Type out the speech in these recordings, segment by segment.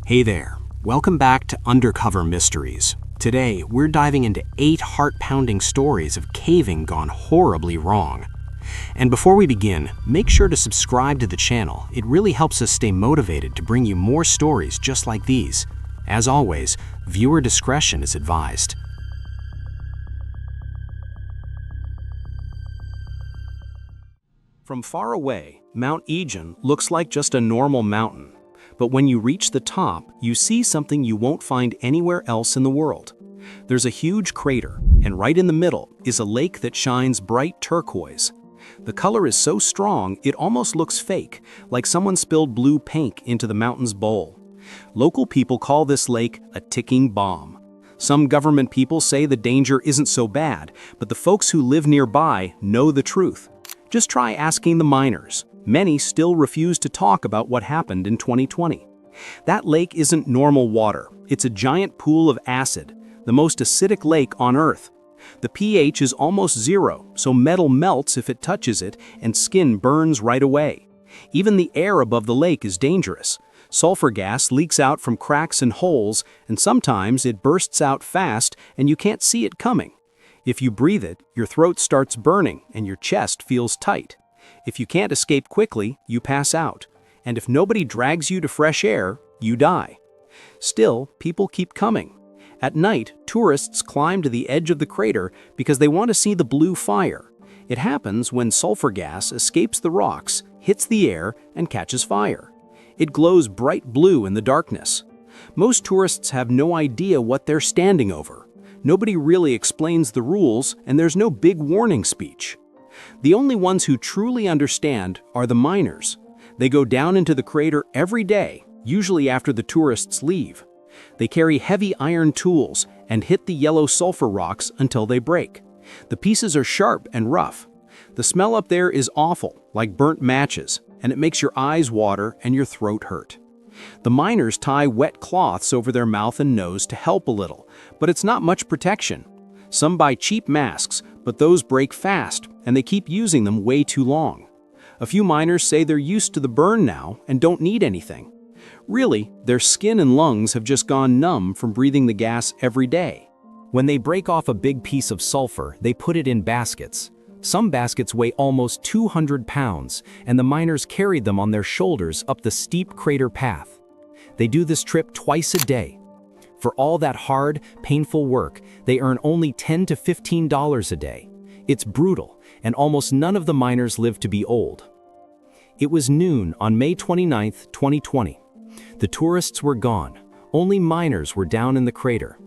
Hey there, welcome back to Undercover Mysteries. Today, we're diving into 8 heart-pounding stories of caving gone horribly wrong. And before we begin, make sure to subscribe to the channel. It really helps us stay motivated to bring you more stories just like these. As always, viewer discretion is advised. From far away, Mount Ijen looks like just a normal mountain. But when you reach the top, you see something you won't find anywhere else in the world. There's a huge crater, and right in the middle is a lake that shines bright turquoise. The color is so strong it almost looks fake, like someone spilled blue paint into the mountain's bowl. Local people call this lake a ticking bomb. Some government people say the danger isn't so bad, but the folks who live nearby know the truth. Just try asking the miners. Many still refuse to talk about what happened in 2020. That lake isn't normal water. It's a giant pool of acid, the most acidic lake on Earth. The pH is almost 0, so metal melts if it touches it and skin burns right away. Even the air above the lake is dangerous. Sulfur gas leaks out from cracks and holes, and sometimes it bursts out fast and you can't see it coming. If you breathe it, your throat starts burning and your chest feels tight. If you can't escape quickly, you pass out. And if nobody drags you to fresh air, you die. Still, people keep coming. At night, tourists climb to the edge of the crater because they want to see the blue fire. It happens when sulfur gas escapes the rocks, hits the air, and catches fire. It glows bright blue in the darkness. Most tourists have no idea what they're standing over. Nobody really explains the rules, and there's no big warning speech. The only ones who truly understand are the miners. They go down into the crater every day, usually after the tourists leave. They carry heavy iron tools and hit the yellow sulfur rocks until they break. The pieces are sharp and rough. The smell up there is awful, like burnt matches, and it makes your eyes water and your throat hurt. The miners tie wet cloths over their mouth and nose to help a little, but it's not much protection. Some buy cheap masks, but those break fast, and they keep using them way too long. A few miners say they're used to the burn now and don't need anything. Really, their skin and lungs have just gone numb from breathing the gas every day. When they break off a big piece of sulfur, they put it in baskets. Some baskets weigh almost 200 pounds, and the miners carried them on their shoulders up the steep crater path. They do this trip twice a day. For all that hard, painful work, they earn only $10 to $15 a day. It's brutal, and almost none of the miners live to be old. It was noon on May 29, 2020. The tourists were gone. Only miners were down in the crater.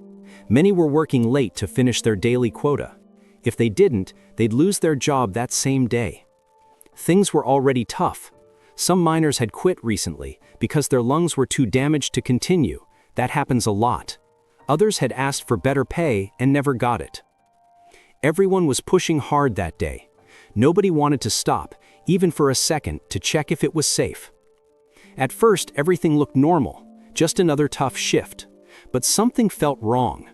Many were working late to finish their daily quota. If they didn't, they'd lose their job that same day. Things were already tough. Some miners had quit recently because their lungs were too damaged to continue. That happens a lot. Others had asked for better pay and never got it. Everyone was pushing hard that day. Nobody wanted to stop, even for a second, to check if it was safe. At first, everything looked normal, just another tough shift. But something felt wrong.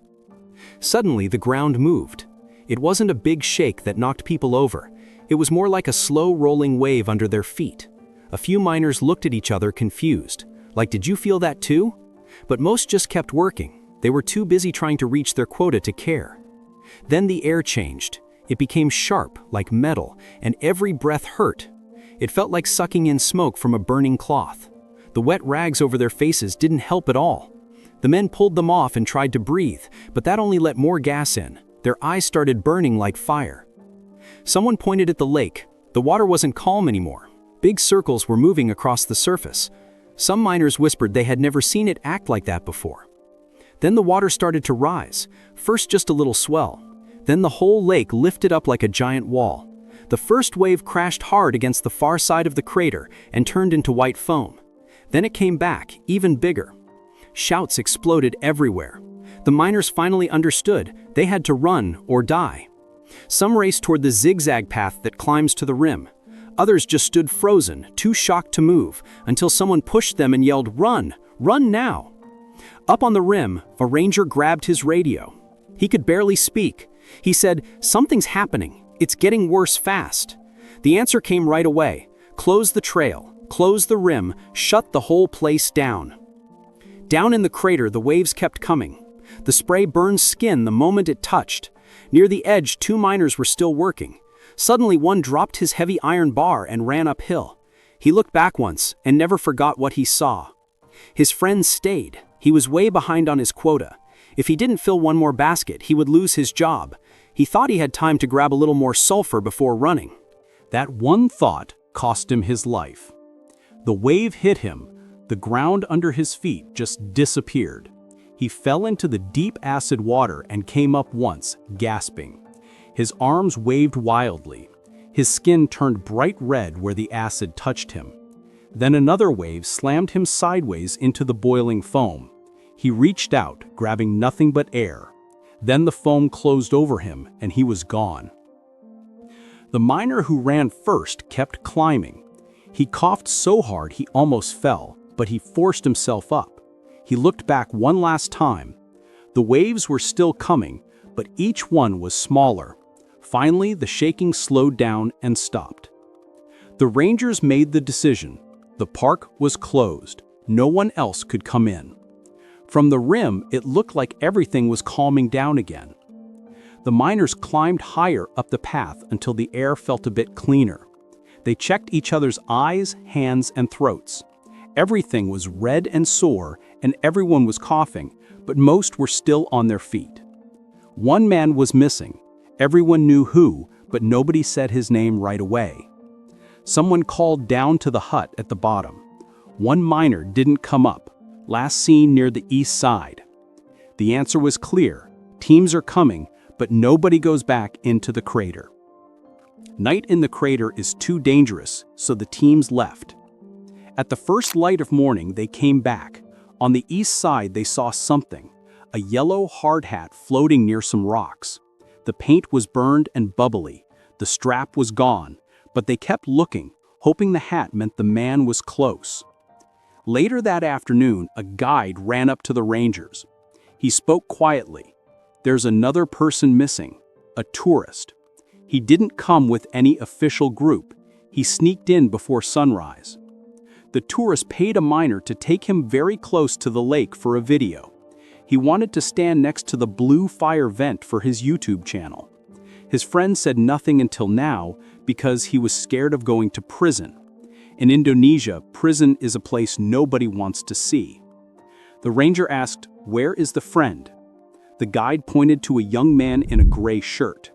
Suddenly, the ground moved. It wasn't a big shake that knocked people over. It was more like a slow rolling wave under their feet. A few miners looked at each other confused. Like, did you feel that too? But most just kept working. They were too busy trying to reach their quota to care. Then the air changed. It became sharp, like metal, and every breath hurt. It felt like sucking in smoke from a burning cloth. The wet rags over their faces didn't help at all. The men pulled them off and tried to breathe, but that only let more gas in. Their eyes started burning like fire. Someone pointed at the lake. The water wasn't calm anymore. Big circles were moving across the surface. Some miners whispered they had never seen it act like that before. Then the water started to rise, first just a little swell. Then the whole lake lifted up like a giant wall. The first wave crashed hard against the far side of the crater and turned into white foam. Then it came back, even bigger. Shouts exploded everywhere. The miners finally understood they had to run or die. Some raced toward the zigzag path that climbs to the rim. Others just stood frozen, too shocked to move, until someone pushed them and yelled, "Run! Run now!" Up on the rim, a ranger grabbed his radio. He could barely speak. He said, "Something's happening. It's getting worse fast." The answer came right away. Close the trail, close the rim, shut the whole place down. Down in the crater, the waves kept coming. The spray burned skin the moment it touched. Near the edge, 2 miners were still working. Suddenly, one dropped his heavy iron bar and ran uphill. He looked back once and never forgot what he saw. His friend stayed. He was way behind on his quota. If he didn't fill one more basket, he would lose his job. He thought he had time to grab a little more sulfur before running. That one thought cost him his life. The wave hit him. The ground under his feet just disappeared. He fell into the deep acid water and came up once, gasping. His arms waved wildly. His skin turned bright red where the acid touched him. Then another wave slammed him sideways into the boiling foam. He reached out, grabbing nothing but air. Then the foam closed over him and he was gone. The miner who ran first kept climbing. He coughed so hard he almost fell, but he forced himself up. He looked back one last time. The waves were still coming, but each one was smaller. Finally, the shaking slowed down and stopped. The rangers made the decision. The park was closed. No one else could come in. From the rim, it looked like everything was calming down again. The miners climbed higher up the path until the air felt a bit cleaner. They checked each other's eyes, hands, and throats. Everything was red and sore, and everyone was coughing, but most were still on their feet. One man was missing. Everyone knew who, but nobody said his name right away. Someone called down to the hut at the bottom. One miner didn't come up, last seen near the east side. The answer was clear. Teams are coming, but nobody goes back into the crater. Night in the crater is too dangerous, so the teams left. At the first light of morning, they came back. On the east side, they saw something, a yellow hard hat floating near some rocks. The paint was burned and bubbly. The strap was gone, but they kept looking, hoping the hat meant the man was close. Later that afternoon, a guide ran up to the rangers. He spoke quietly. There's another person missing, a tourist. He didn't come with any official group. He sneaked in before sunrise. The tourist paid a miner to take him very close to the lake for a video. He wanted to stand next to the blue fire vent for his YouTube channel. His friend said nothing until now because he was scared of going to prison. In Indonesia, prison is a place nobody wants to see. The ranger asked, "Where is the friend?" The guide pointed to a young man in a gray shirt.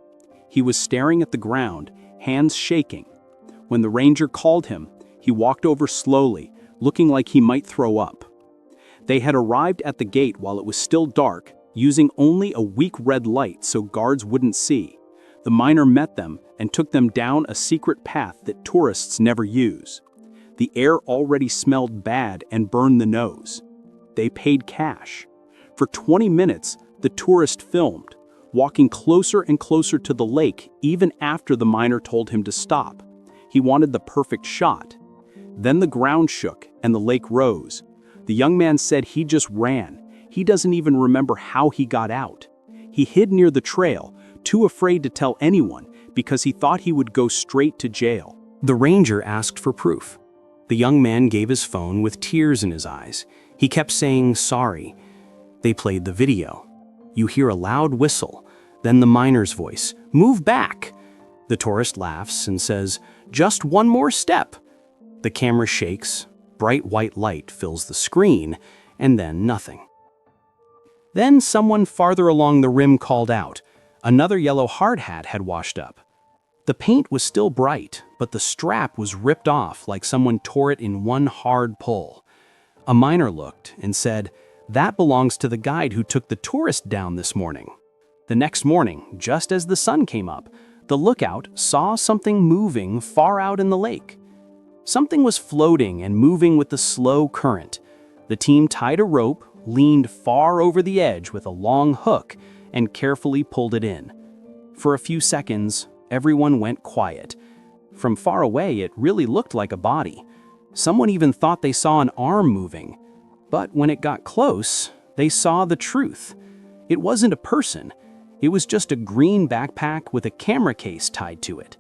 He was staring at the ground, hands shaking. When the ranger called him, he walked over slowly, looking like he might throw up. They had arrived at the gate while it was still dark, using only a weak red light so guards wouldn't see. The miner met them and took them down a secret path that tourists never use. The air already smelled bad and burned the nose. They paid cash. For 20 minutes, the tourist filmed, walking closer and closer to the lake even after the miner told him to stop. He wanted the perfect shot. Then the ground shook and the lake rose. The young man said he just ran. He doesn't even remember how he got out. He hid near the trail, too afraid to tell anyone because he thought he would go straight to jail. The ranger asked for proof. The young man gave his phone with tears in his eyes. He kept saying sorry. They played the video. You hear a loud whistle, then the miner's voice, "Move back!" The tourist laughs and says, "Just one more step." The camera shakes, bright white light fills the screen, and then nothing. Then someone farther along the rim called out. Another yellow hard hat had washed up. The paint was still bright, but the strap was ripped off like someone tore it in one hard pull. A miner looked and said, "That belongs to the guide who took the tourist down this morning." The next morning, just as the sun came up, the lookout saw something moving far out in the lake. Something was floating and moving with the slow current. The team tied a rope, leaned far over the edge with a long hook, and carefully pulled it in. For a few seconds, everyone went quiet. From far away, it really looked like a body. Someone even thought they saw an arm moving. But when it got close, they saw the truth. It wasn't a person. It was just a green backpack with a camera case tied to it.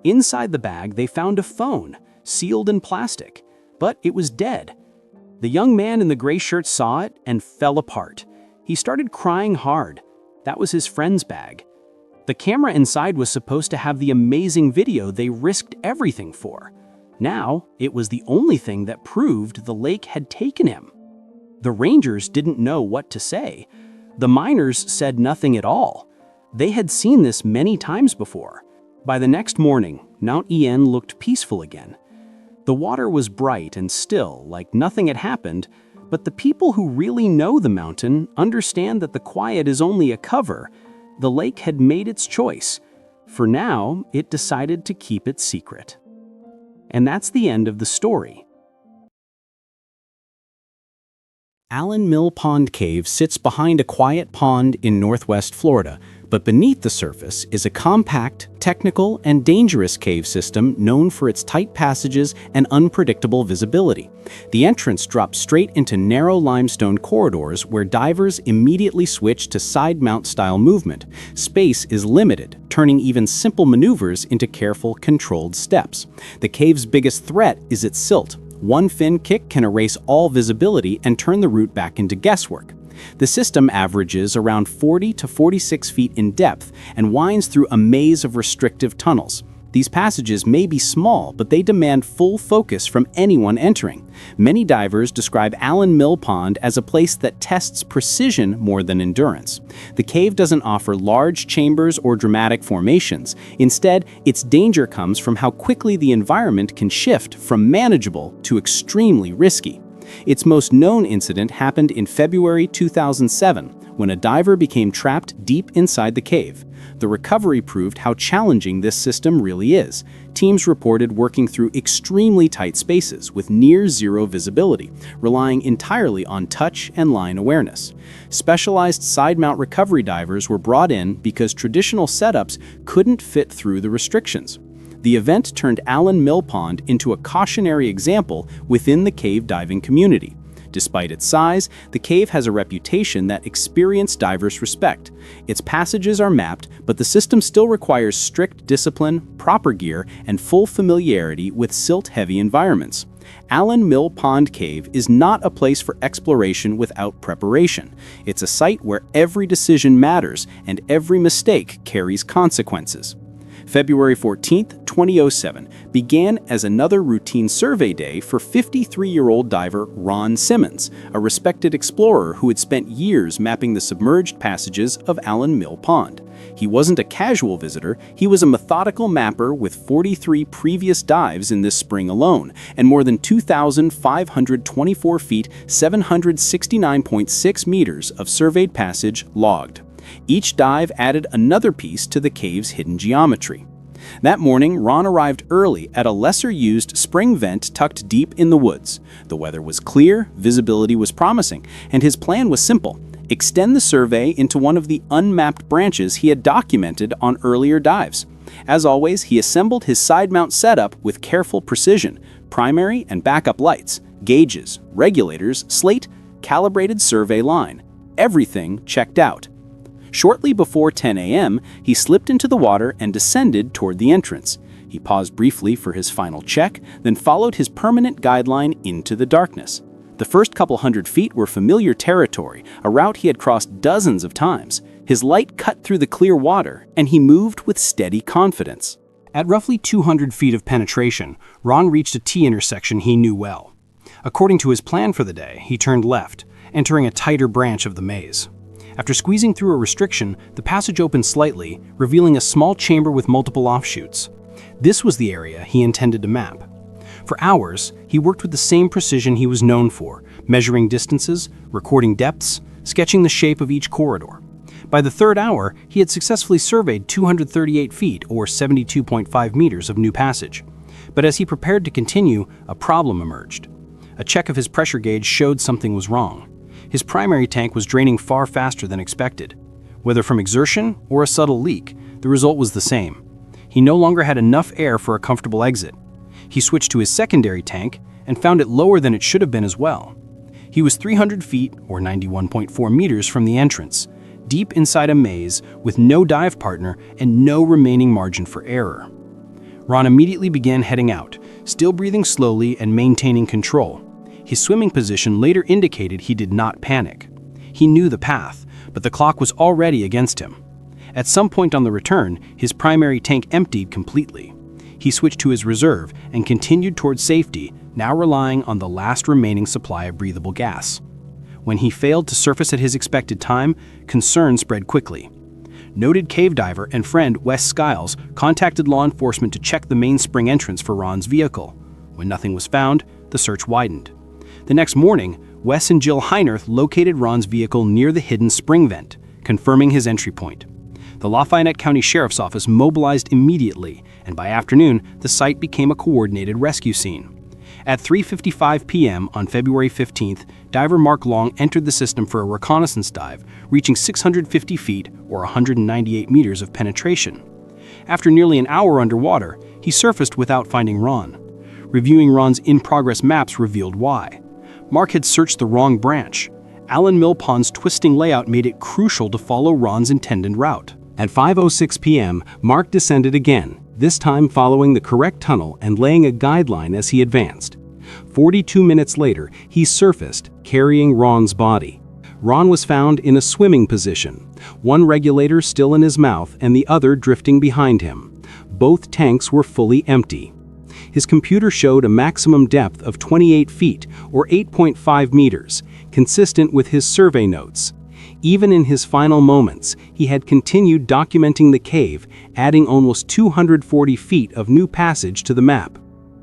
Inside the bag, they found a phone, sealed in plastic, but it was dead. The young man in the gray shirt saw it and fell apart. He started crying hard. That was his friend's bag. The camera inside was supposed to have the amazing video they risked everything for. Now, it was the only thing that proved the lake had taken him. The rangers didn't know what to say. The miners said nothing at all. They had seen this many times before. By the next morning, Mount Ijen looked peaceful again. The water was bright and still, like nothing had happened, but the people who really know the mountain understand that the quiet is only a cover. The lake had made its choice. For now, it decided to keep it secret. And that's the end of the story. Allen Mill Pond Cave sits behind a quiet pond in northwest Florida, but beneath the surface is a compact, technical, and dangerous cave system known for its tight passages and unpredictable visibility. The entrance drops straight into narrow limestone corridors where divers immediately switch to side mount-style movement. Space is limited, turning even simple maneuvers into careful, controlled steps. The cave's biggest threat is its silt. One fin kick can erase all visibility and turn the route back into guesswork. The system averages around 40 to 46 feet in depth and winds through a maze of restrictive tunnels. These passages may be small, but they demand full focus from anyone entering. Many divers describe Allen Mill Pond as a place that tests precision more than endurance. The cave doesn't offer large chambers or dramatic formations. Instead, its danger comes from how quickly the environment can shift from manageable to extremely risky. Its most known incident happened in February 2007, when a diver became trapped deep inside the cave. The recovery proved how challenging this system really is. Teams reported working through extremely tight spaces with near-zero visibility, relying entirely on touch and line awareness. Specialized side-mount recovery divers were brought in because traditional setups couldn't fit through the restrictions. The event turned Allen Mill Pond into a cautionary example within the cave diving community. Despite its size, the cave has a reputation that experienced divers respect. Its passages are mapped, but the system still requires strict discipline, proper gear, and full familiarity with silt-heavy environments. Allen Mill Pond Cave is not a place for exploration without preparation. It's a site where every decision matters and every mistake carries consequences. February 14, 2007, began as another routine survey day for 53-year-old diver Ron Simmons, a respected explorer who had spent years mapping the submerged passages of Allen Mill Pond. He wasn't a casual visitor, he was a methodical mapper with 43 previous dives in this spring alone, and more than 2,524 feet, 769.6 meters of surveyed passage logged. Each dive added another piece to the cave's hidden geometry. That morning, Ron arrived early at a lesser-used spring vent tucked deep in the woods. The weather was clear, visibility was promising, and his plan was simple: extend the survey into one of the unmapped branches he had documented on earlier dives. As always, he assembled his side mount setup with careful precision: primary and backup lights, gauges, regulators, slate, calibrated survey line. Everything checked out. Shortly before 10 a.m., he slipped into the water and descended toward the entrance. He paused briefly for his final check, then followed his permanent guideline into the darkness. The first couple hundred feet were familiar territory, a route he had crossed dozens of times. His light cut through the clear water, and he moved with steady confidence. At roughly 200 feet of penetration, Ron reached a T-intersection he knew well. According to his plan for the day, he turned left, entering a tighter branch of the maze. After squeezing through a restriction, the passage opened slightly, revealing a small chamber with multiple offshoots. This was the area he intended to map. For hours, he worked with the same precision he was known for, measuring distances, recording depths, sketching the shape of each corridor. By the third hour, he had successfully surveyed 238 feet or 72.5 meters of new passage. But as he prepared to continue, a problem emerged. A check of his pressure gauge showed something was wrong. His primary tank was draining far faster than expected. Whether from exertion or a subtle leak, the result was the same. He no longer had enough air for a comfortable exit. He switched to his secondary tank and found it lower than it should have been as well. He was 300 feet, or 91.4 meters, from the entrance, deep inside a maze with no dive partner and no remaining margin for error. Ron immediately began heading out, still breathing slowly and maintaining control. His swimming position later indicated he did not panic. He knew the path, but the clock was already against him. At some point on the return, his primary tank emptied completely. He switched to his reserve and continued towards safety, now relying on the last remaining supply of breathable gas. When he failed to surface at his expected time, concern spread quickly. Noted cave diver and friend Wes Skiles contacted law enforcement to check the main spring entrance for Ron's vehicle. When nothing was found, the search widened. The next morning, Wes and Jill Heinerth located Ron's vehicle near the hidden spring vent, confirming his entry point. The Lafayette County Sheriff's Office mobilized immediately, and by afternoon, the site became a coordinated rescue scene. At 3:55 p.m. on February 15th, diver Mark Long entered the system for a reconnaissance dive, reaching 650 feet or 198 meters of penetration. After nearly an hour underwater, he surfaced without finding Ron. Reviewing Ron's in-progress maps revealed why. Mark had searched the wrong branch. Allen Mill Pond's twisting layout made it crucial to follow Ron's intended route. At 5:06 p.m., Mark descended again, this time following the correct tunnel and laying a guideline as he advanced. 42 minutes later, he surfaced, carrying Ron's body. Ron was found in a swimming position, one regulator still in his mouth and the other drifting behind him. Both tanks were fully empty. His computer showed a maximum depth of 28 feet, or 8.5 meters, consistent with his survey notes. Even in his final moments, he had continued documenting the cave, adding almost 240 feet of new passage to the map.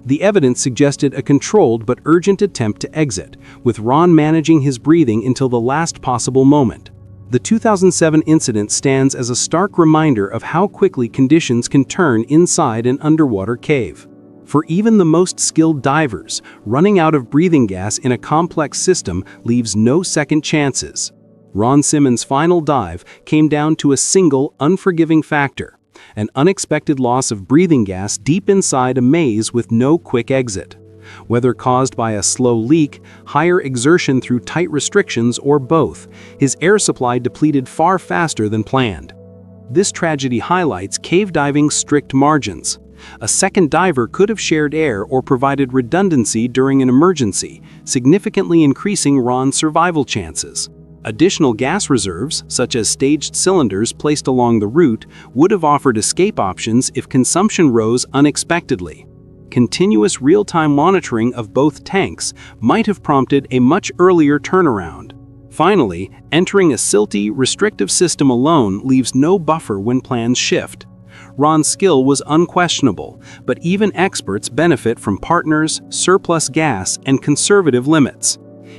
The evidence suggested a controlled but urgent attempt to exit, with Ron managing his breathing until the last possible moment. The 2007 incident stands as a stark reminder of how quickly conditions can turn inside an underwater cave. For even the most skilled divers, running out of breathing gas in a complex system leaves no second chances. Ron Simmons' final dive came down to a single, unforgiving factor: an unexpected loss of breathing gas deep inside a maze with no quick exit. Whether caused by a slow leak, higher exertion through tight restrictions, or both, his air supply depleted far faster than planned. This tragedy highlights cave diving's strict margins. A second diver could have shared air or provided redundancy during an emergency, significantly increasing Ron's survival chances. Additional gas reserves, such as staged cylinders placed along the route, would have offered escape options if consumption rose unexpectedly. Continuous real-time monitoring of both tanks might have prompted a much earlier turnaround. Finally, entering a silty, restrictive system alone leaves no buffer when plans shift. Ron's skill was unquestionable, but even experts benefit from partners, surplus gas, and conservative limits.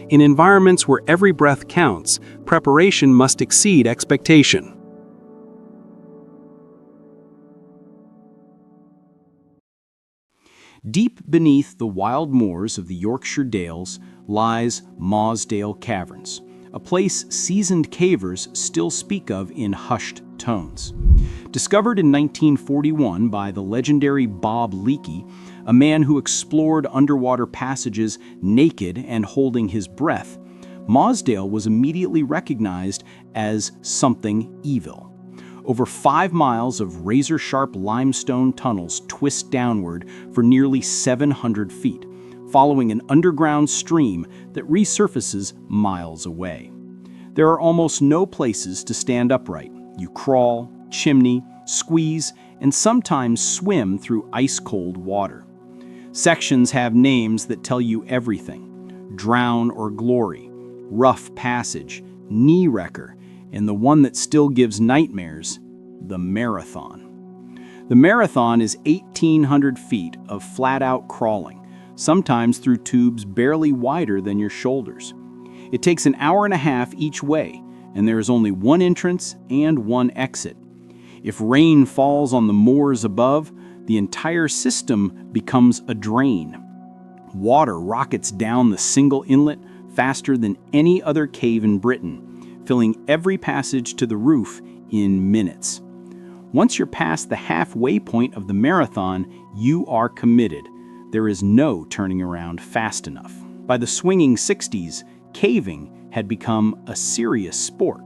In environments where every breath counts, preparation must exceed expectation. Deep beneath the wild moors of the Yorkshire Dales lies Mosedale Caverns, a place seasoned cavers still speak of in hushed tones. Discovered in 1941 by the legendary Bob Leakey, a man who explored underwater passages naked and holding his breath, Mosedale was immediately recognized as something evil. Over 5 miles of razor-sharp limestone tunnels twist downward for nearly 700 feet, following an underground stream that resurfaces miles away. There are almost no places to stand upright. You crawl, chimney, squeeze, and sometimes swim through ice-cold water. Sections have names that tell you everything: Drown or Glory, Rough Passage, Knee Wrecker, and the one that still gives nightmares, the Marathon. The Marathon is 1,800 feet of flat-out crawling, sometimes through tubes barely wider than your shoulders. It takes an hour and a half each way, and there is only one entrance and one exit. If rain falls on the moors above, the entire system becomes a drain. Water rockets down the single inlet faster than any other cave in Britain, filling every passage to the roof in minutes. Once you're past the halfway point of the Marathon, you are committed. There is no turning around fast enough. By the swinging 60s, caving had become a serious sport.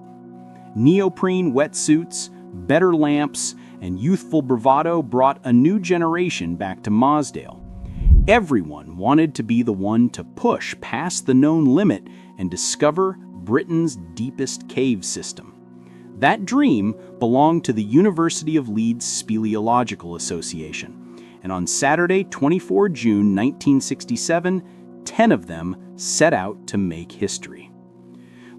Neoprene wetsuits, better lamps, and youthful bravado brought a new generation back to Mosedale. Everyone wanted to be the one to push past the known limit and discover Britain's deepest cave system. That dream belonged to the University of Leeds Speleological Association, and on Saturday, 24 June 1967, 10 of them set out to make history.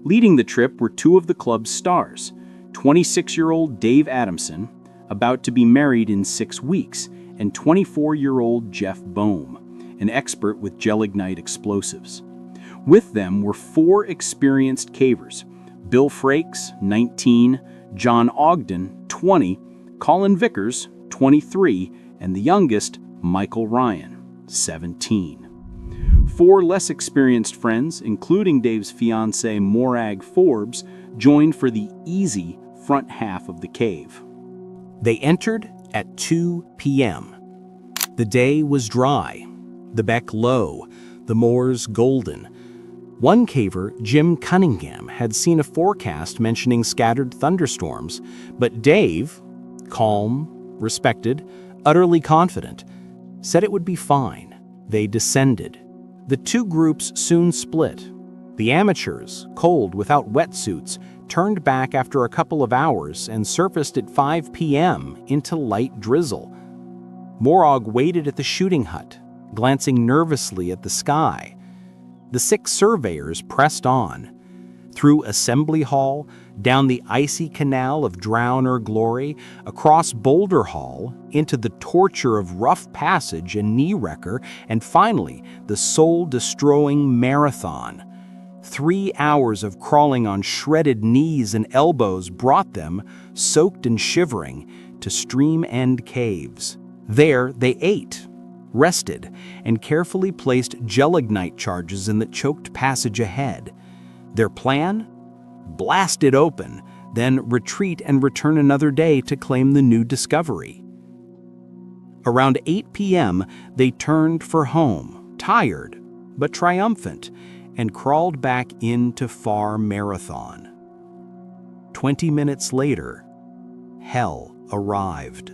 Leading the trip were two of the club's stars, 26-year-old Dave Adamson, about to be married in 6 weeks, and 24-year-old Jeff Boehm, an expert with gelignite explosives. With them were 4 experienced cavers: Bill Frakes, 19, John Ogden, 20, Colin Vickers, 23, and the youngest, Michael Ryan, 17. 4 less experienced friends, including Dave's fiancée Morag Forbes, joined for the easy front half of the cave. They entered at 2 p.m. The day was dry, the beck low, the moors golden. One caver, Jim Cunningham, had seen a forecast mentioning scattered thunderstorms, but Dave, calm, respected, utterly confident, said it would be fine. They descended. The 2 groups soon split. The amateurs, cold without wetsuits, turned back after a couple of hours and surfaced at 5 p.m. into light drizzle. Morag waited at the shooting hut, glancing nervously at the sky. The 6 surveyors pressed on. Through Assembly Hall, down the icy canal of Drown or Glory, across Boulder Hall, into the torture of Rough Passage and Knee Wrecker, and finally, the soul-destroying marathon. 3 hours of crawling on shredded knees and elbows brought them, soaked and shivering, to Stream End Caves. There they ate, rested, and carefully placed gelignite charges in the choked passage ahead. Their plan? Blast it open, then retreat and return another day to claim the new discovery. Around 8 p.m., they turned for home, tired but triumphant, and crawled back into Far Marathon. 20 minutes later, hell arrived.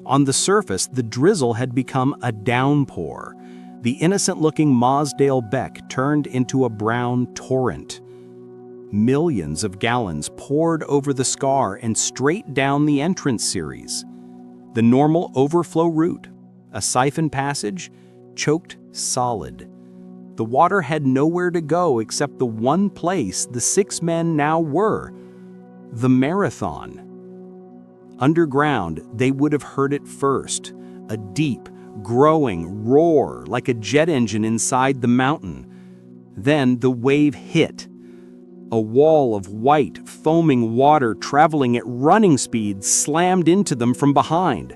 On the surface, the drizzle had become a downpour. The innocent-looking Mosedale Beck turned into a brown torrent. Millions of gallons poured over the scar and straight down the entrance series. The normal overflow route, a siphon passage, choked solid. The water had nowhere to go except the one place the 6 men now were, the marathon. Underground, they would have heard it first, a deep, growing roar like a jet engine inside the mountain. Then the wave hit. A wall of white, foaming water traveling at running speed slammed into them from behind.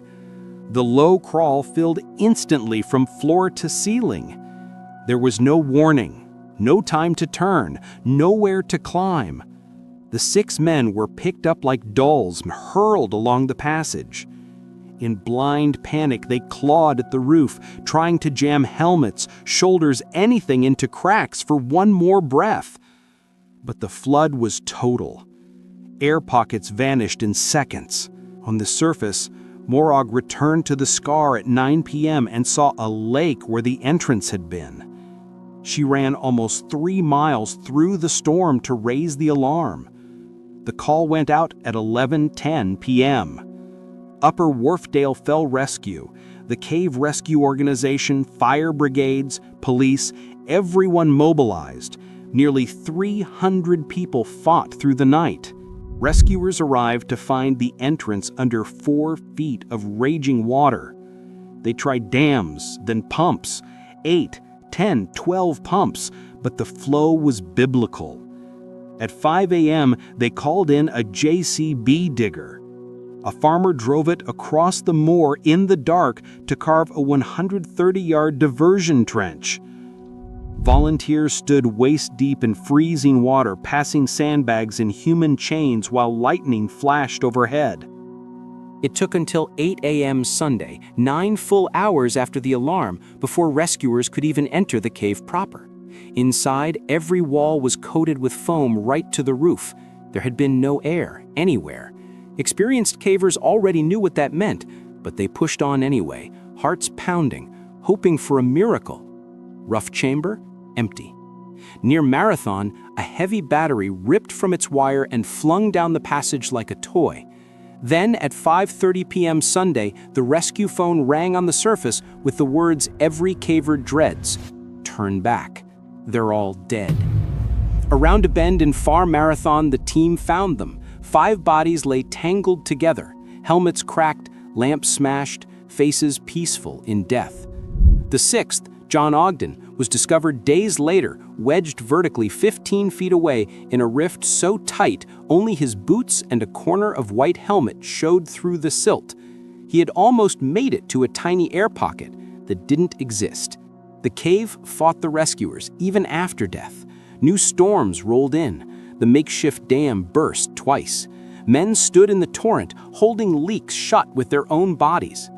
The low crawl filled instantly from floor to ceiling. There was no warning, no time to turn, nowhere to climb. The 6 men were picked up like dolls and hurled along the passage. In blind panic, they clawed at the roof, trying to jam helmets, shoulders, anything into cracks for one more breath. But the flood was total. Air pockets vanished in seconds. On the surface, Morag returned to the scar at 9 p.m. and saw a lake where the entrance had been. She ran almost 3 miles through the storm to raise the alarm. The call went out at 11:10 p.m. Upper Wharfdale Fell Rescue, the cave rescue organization, fire brigades, police, everyone mobilized. Nearly 300 people fought through the night. Rescuers arrived to find the entrance under 4 feet of raging water. They tried dams, then pumps, 8, 10, 12 pumps, but the flow was biblical. At 5 a.m., they called in a JCB digger. A farmer drove it across the moor in the dark to carve a 130-yard diversion trench. Volunteers stood waist-deep in freezing water, passing sandbags and human chains while lightning flashed overhead. It took until 8 a.m. Sunday, 9 full hours after the alarm, before rescuers could even enter the cave proper. Inside, every wall was coated with foam right to the roof. There had been no air anywhere. Experienced cavers already knew what that meant, but they pushed on anyway, hearts pounding, hoping for a miracle. Rough chamber, empty. Near Marathon, a heavy battery ripped from its wire and flung down the passage like a toy. Then, at 5:30 p.m. Sunday, the rescue phone rang on the surface with the words every caver dreads. Turn back. They're all dead. Around a bend in far Marathon, the team found them. 5 bodies lay tangled together, helmets cracked, lamps smashed, faces peaceful in death. The 6th, John Ogden, was discovered days later, wedged vertically 15 feet away in a rift so tight only his boots and a corner of white helmet showed through the silt. He had almost made it to a tiny air pocket that didn't exist. The cave fought the rescuers even after death. New storms rolled in. The makeshift dam burst twice. Men stood in the torrent, holding leaks shut with their own bodies.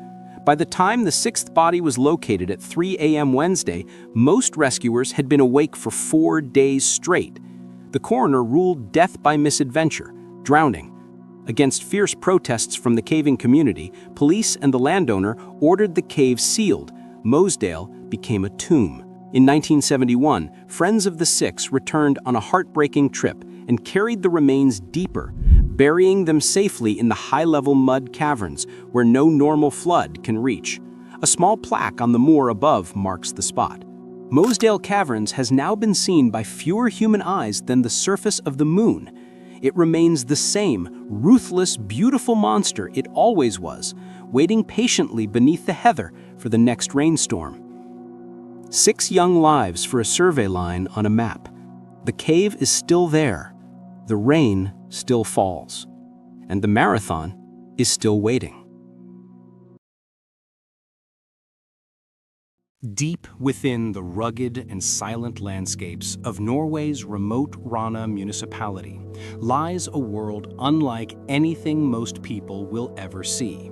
By the time the 6th body was located at 3 a.m. Wednesday, most rescuers had been awake for 4 days straight. The coroner ruled death by misadventure, drowning. Against fierce protests from the caving community, police and the landowner ordered the cave sealed. Mosedale became a tomb. In 1971, friends of the 6 returned on a heartbreaking trip and carried the remains deeper, burying them safely in the high-level mud caverns where no normal flood can reach. A small plaque on the moor above marks the spot. Mosedale Caverns has now been seen by fewer human eyes than the surface of the moon. It remains the same ruthless, beautiful monster it always was, waiting patiently beneath the heather for the next rainstorm. 6 young lives for a survey line on a map. The cave is still there. The rain still falls. And the marathon is still waiting. Deep within the rugged and silent landscapes of Norway's remote Rana municipality lies a world unlike anything most people will ever see.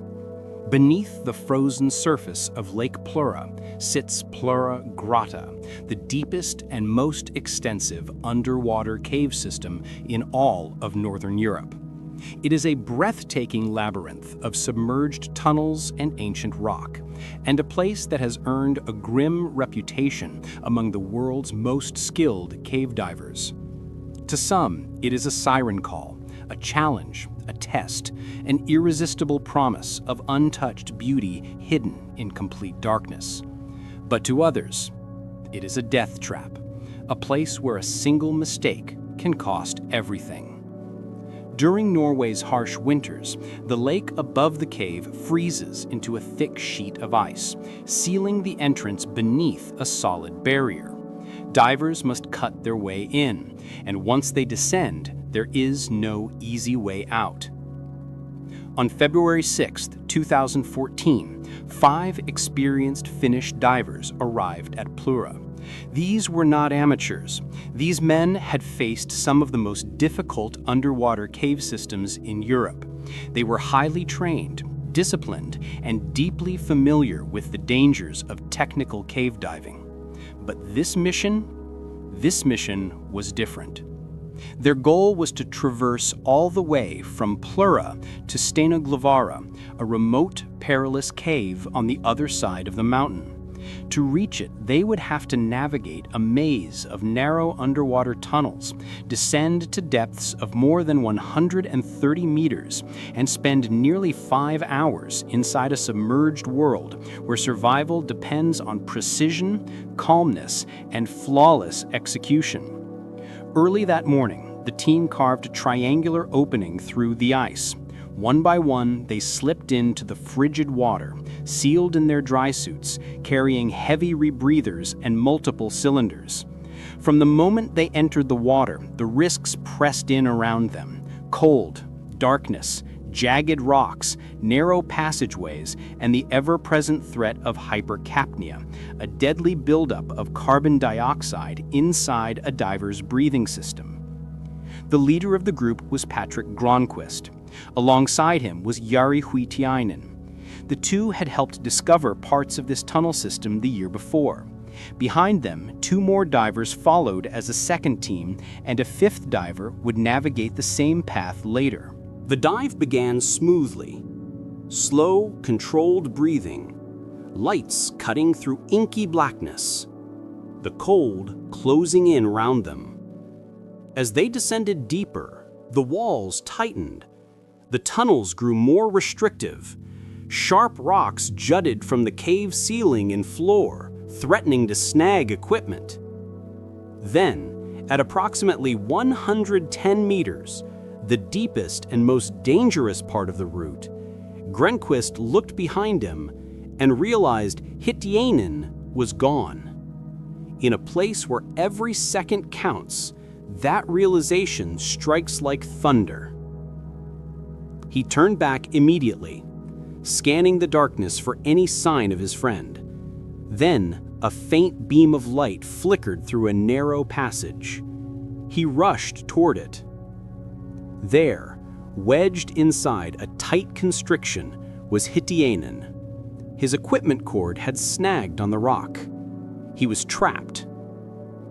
Beneath the frozen surface of Lake Plura sits Plura Grotta, the deepest and most extensive underwater cave system in all of Northern Europe. It is a breathtaking labyrinth of submerged tunnels and ancient rock, and a place that has earned a grim reputation among the world's most skilled cave divers. To some, it is a siren call, a challenge, a test, an irresistible promise of untouched beauty hidden in complete darkness. But to others, it is a death trap, a place where a single mistake can cost everything. During Norway's harsh winters, the lake above the cave freezes into a thick sheet of ice, sealing the entrance beneath a solid barrier. Divers must cut their way in, and once they descend, there is no easy way out. On February 6, 2014, 5 experienced Finnish divers arrived at Plura. These were not amateurs. These men had faced some of the most difficult underwater cave systems in Europe. They were highly trained, disciplined, and deeply familiar with the dangers of technical cave diving. But this mission was different. Their goal was to traverse all the way from Plura to Steinaglavara, a remote, perilous cave on the other side of the mountain. To reach it, they would have to navigate a maze of narrow underwater tunnels, descend to depths of more than 130 meters, and spend nearly 5 hours inside a submerged world where survival depends on precision, calmness, and flawless execution. Early that morning, the team carved a triangular opening through the ice. One by one, they slipped into the frigid water, sealed in their dry suits, carrying heavy rebreathers and multiple cylinders. From the moment they entered the water, the risks pressed in around them. Cold, darkness, jagged rocks, narrow passageways, and the ever-present threat of hypercapnia, a deadly buildup of carbon dioxide inside a diver's breathing system. The leader of the group was Patrick Gronquist. Alongside him was Jari Huitiainen. The two had helped discover parts of this tunnel system the year before. Behind them, 2 more divers followed as a second team, and a 5th diver would navigate the same path later. The dive began smoothly. Slow, controlled breathing. lights cutting through inky blackness, the cold closing in round them. As they descended deeper, the walls tightened. The tunnels grew more restrictive. Sharp rocks jutted from the cave ceiling and floor, threatening to snag equipment. Then, at approximately 110 meters, the deepest and most dangerous part of the route, Grenquist looked behind him and realized Ijen was gone. In a place where every second counts, that realization strikes like thunder. He turned back immediately, scanning the darkness for any sign of his friend. Then, a faint beam of light flickered through a narrow passage. He rushed toward it. There, wedged inside a tight constriction, was Ijen. His equipment cord had snagged on the rock. He was trapped.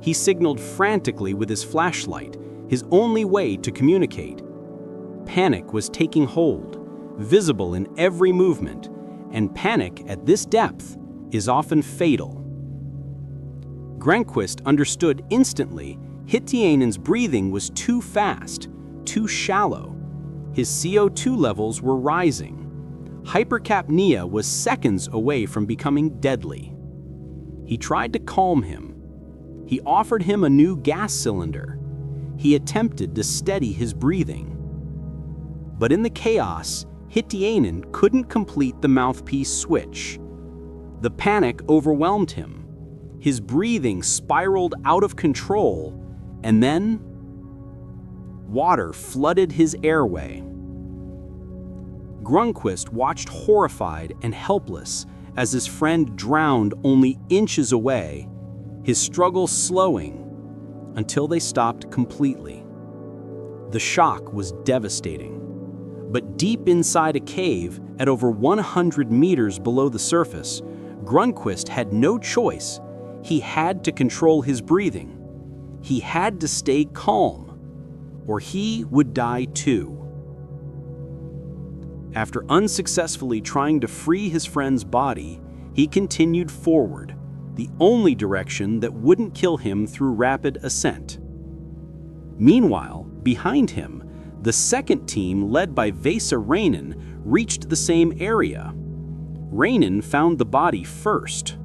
He signaled frantically with his flashlight, his only way to communicate. Panic was taking hold, visible in every movement, and panic at this depth is often fatal. Grenquist understood instantly Ijen's breathing was too fast, too shallow. His CO2 levels were rising. Hypercapnia was seconds away from becoming deadly. He tried to calm him. He offered him a new gas cylinder. He attempted to steady his breathing. But in the chaos, Ijen couldn't complete the mouthpiece switch. The panic overwhelmed him. His breathing spiraled out of control, and then water flooded his airway. Grenquist watched horrified and helpless as his friend drowned only inches away, his struggle slowing until they stopped completely. The shock was devastating. But deep inside a cave, at over 100 meters below the surface, Grenquist had no choice. He had to control his breathing. He had to stay calm, or he would die too. After unsuccessfully trying to free his friend's body, he continued forward, the only direction that wouldn't kill him through rapid ascent. Meanwhile, behind him, the second team, led by Vesa Rainen, reached the same area. Rainen found the body first.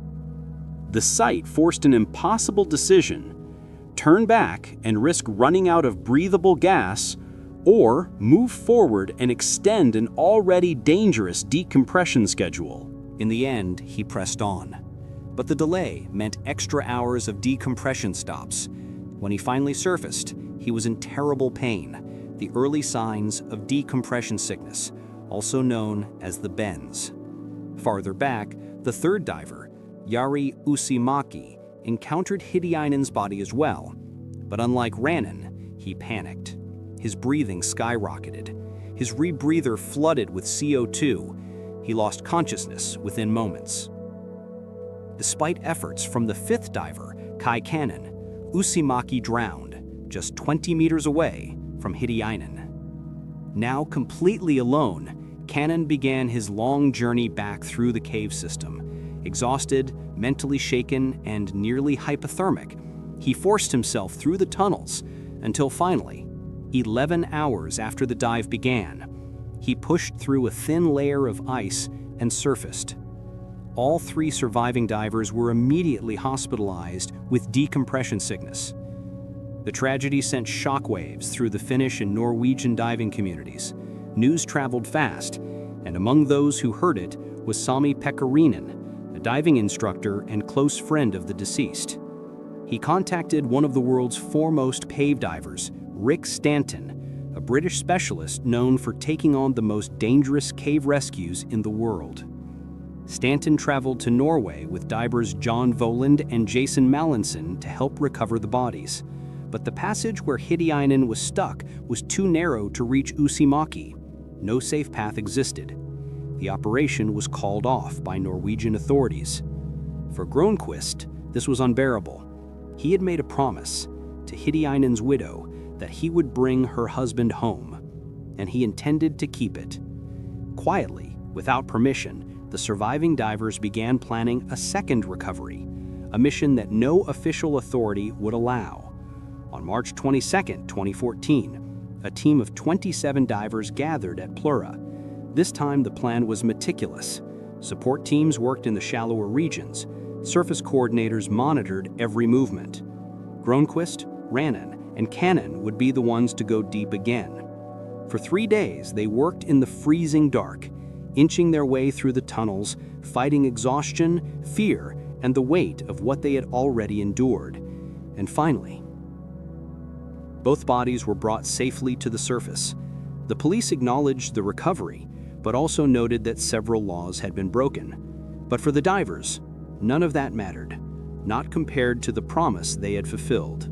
The sight forced an impossible decision: turn back and risk running out of breathable gas, or move forward and extend an already dangerous decompression schedule. In the end, he pressed on. But the delay meant extra hours of decompression stops. When he finally surfaced, he was in terrible pain, the early signs of decompression sickness, also known as the bends. Farther back, the third diver, Jari Uusimäki, encountered Ijen's body as well. But unlike Rainen, he panicked. His breathing skyrocketed. His rebreather flooded with CO2. He lost consciousness within moments. Despite efforts from the fifth diver, Kai Kannan, Uusimäki drowned just 20 meters away from Ijen. Now completely alone, Kannan began his long journey back through the cave system. Exhausted, mentally shaken, and nearly hypothermic, he forced himself through the tunnels until finally, 11 hours after the dive began, he pushed through a thin layer of ice and surfaced. All three surviving divers were immediately hospitalized with decompression sickness. The tragedy sent shockwaves through the Finnish and Norwegian diving communities. News traveled fast, and among those who heard it was Sami Pekkarinen, a diving instructor and close friend of the deceased. He contacted one of the world's foremost cave divers, Rick Stanton, a British specialist known for taking on the most dangerous cave rescues in the world. Stanton traveled to Norway with divers John Voland and Jason Mallinson to help recover the bodies. But the passage where Ijen was stuck was too narrow to reach Uusimäki. No safe path existed. The operation was called off by Norwegian authorities. For Grenquist, this was unbearable. He had made a promise to Ijen's widow that he would bring her husband home, and he intended to keep it. Quietly, without permission, the surviving divers began planning a second recovery, a mission that no official authority would allow. On March 22, 2014, a team of 27 divers gathered at Plura. This time the plan was meticulous. Support teams worked in the shallower regions. Surface coordinators monitored every movement. Gronquist, Rannon, and Cannon would be the ones to go deep again. For 3 days, they worked in the freezing dark, inching their way through the tunnels, fighting exhaustion, fear, and the weight of what they had already endured. And finally, both bodies were brought safely to the surface. The police acknowledged the recovery, but also noted that several laws had been broken. But for the divers, none of that mattered, not compared to the promise they had fulfilled.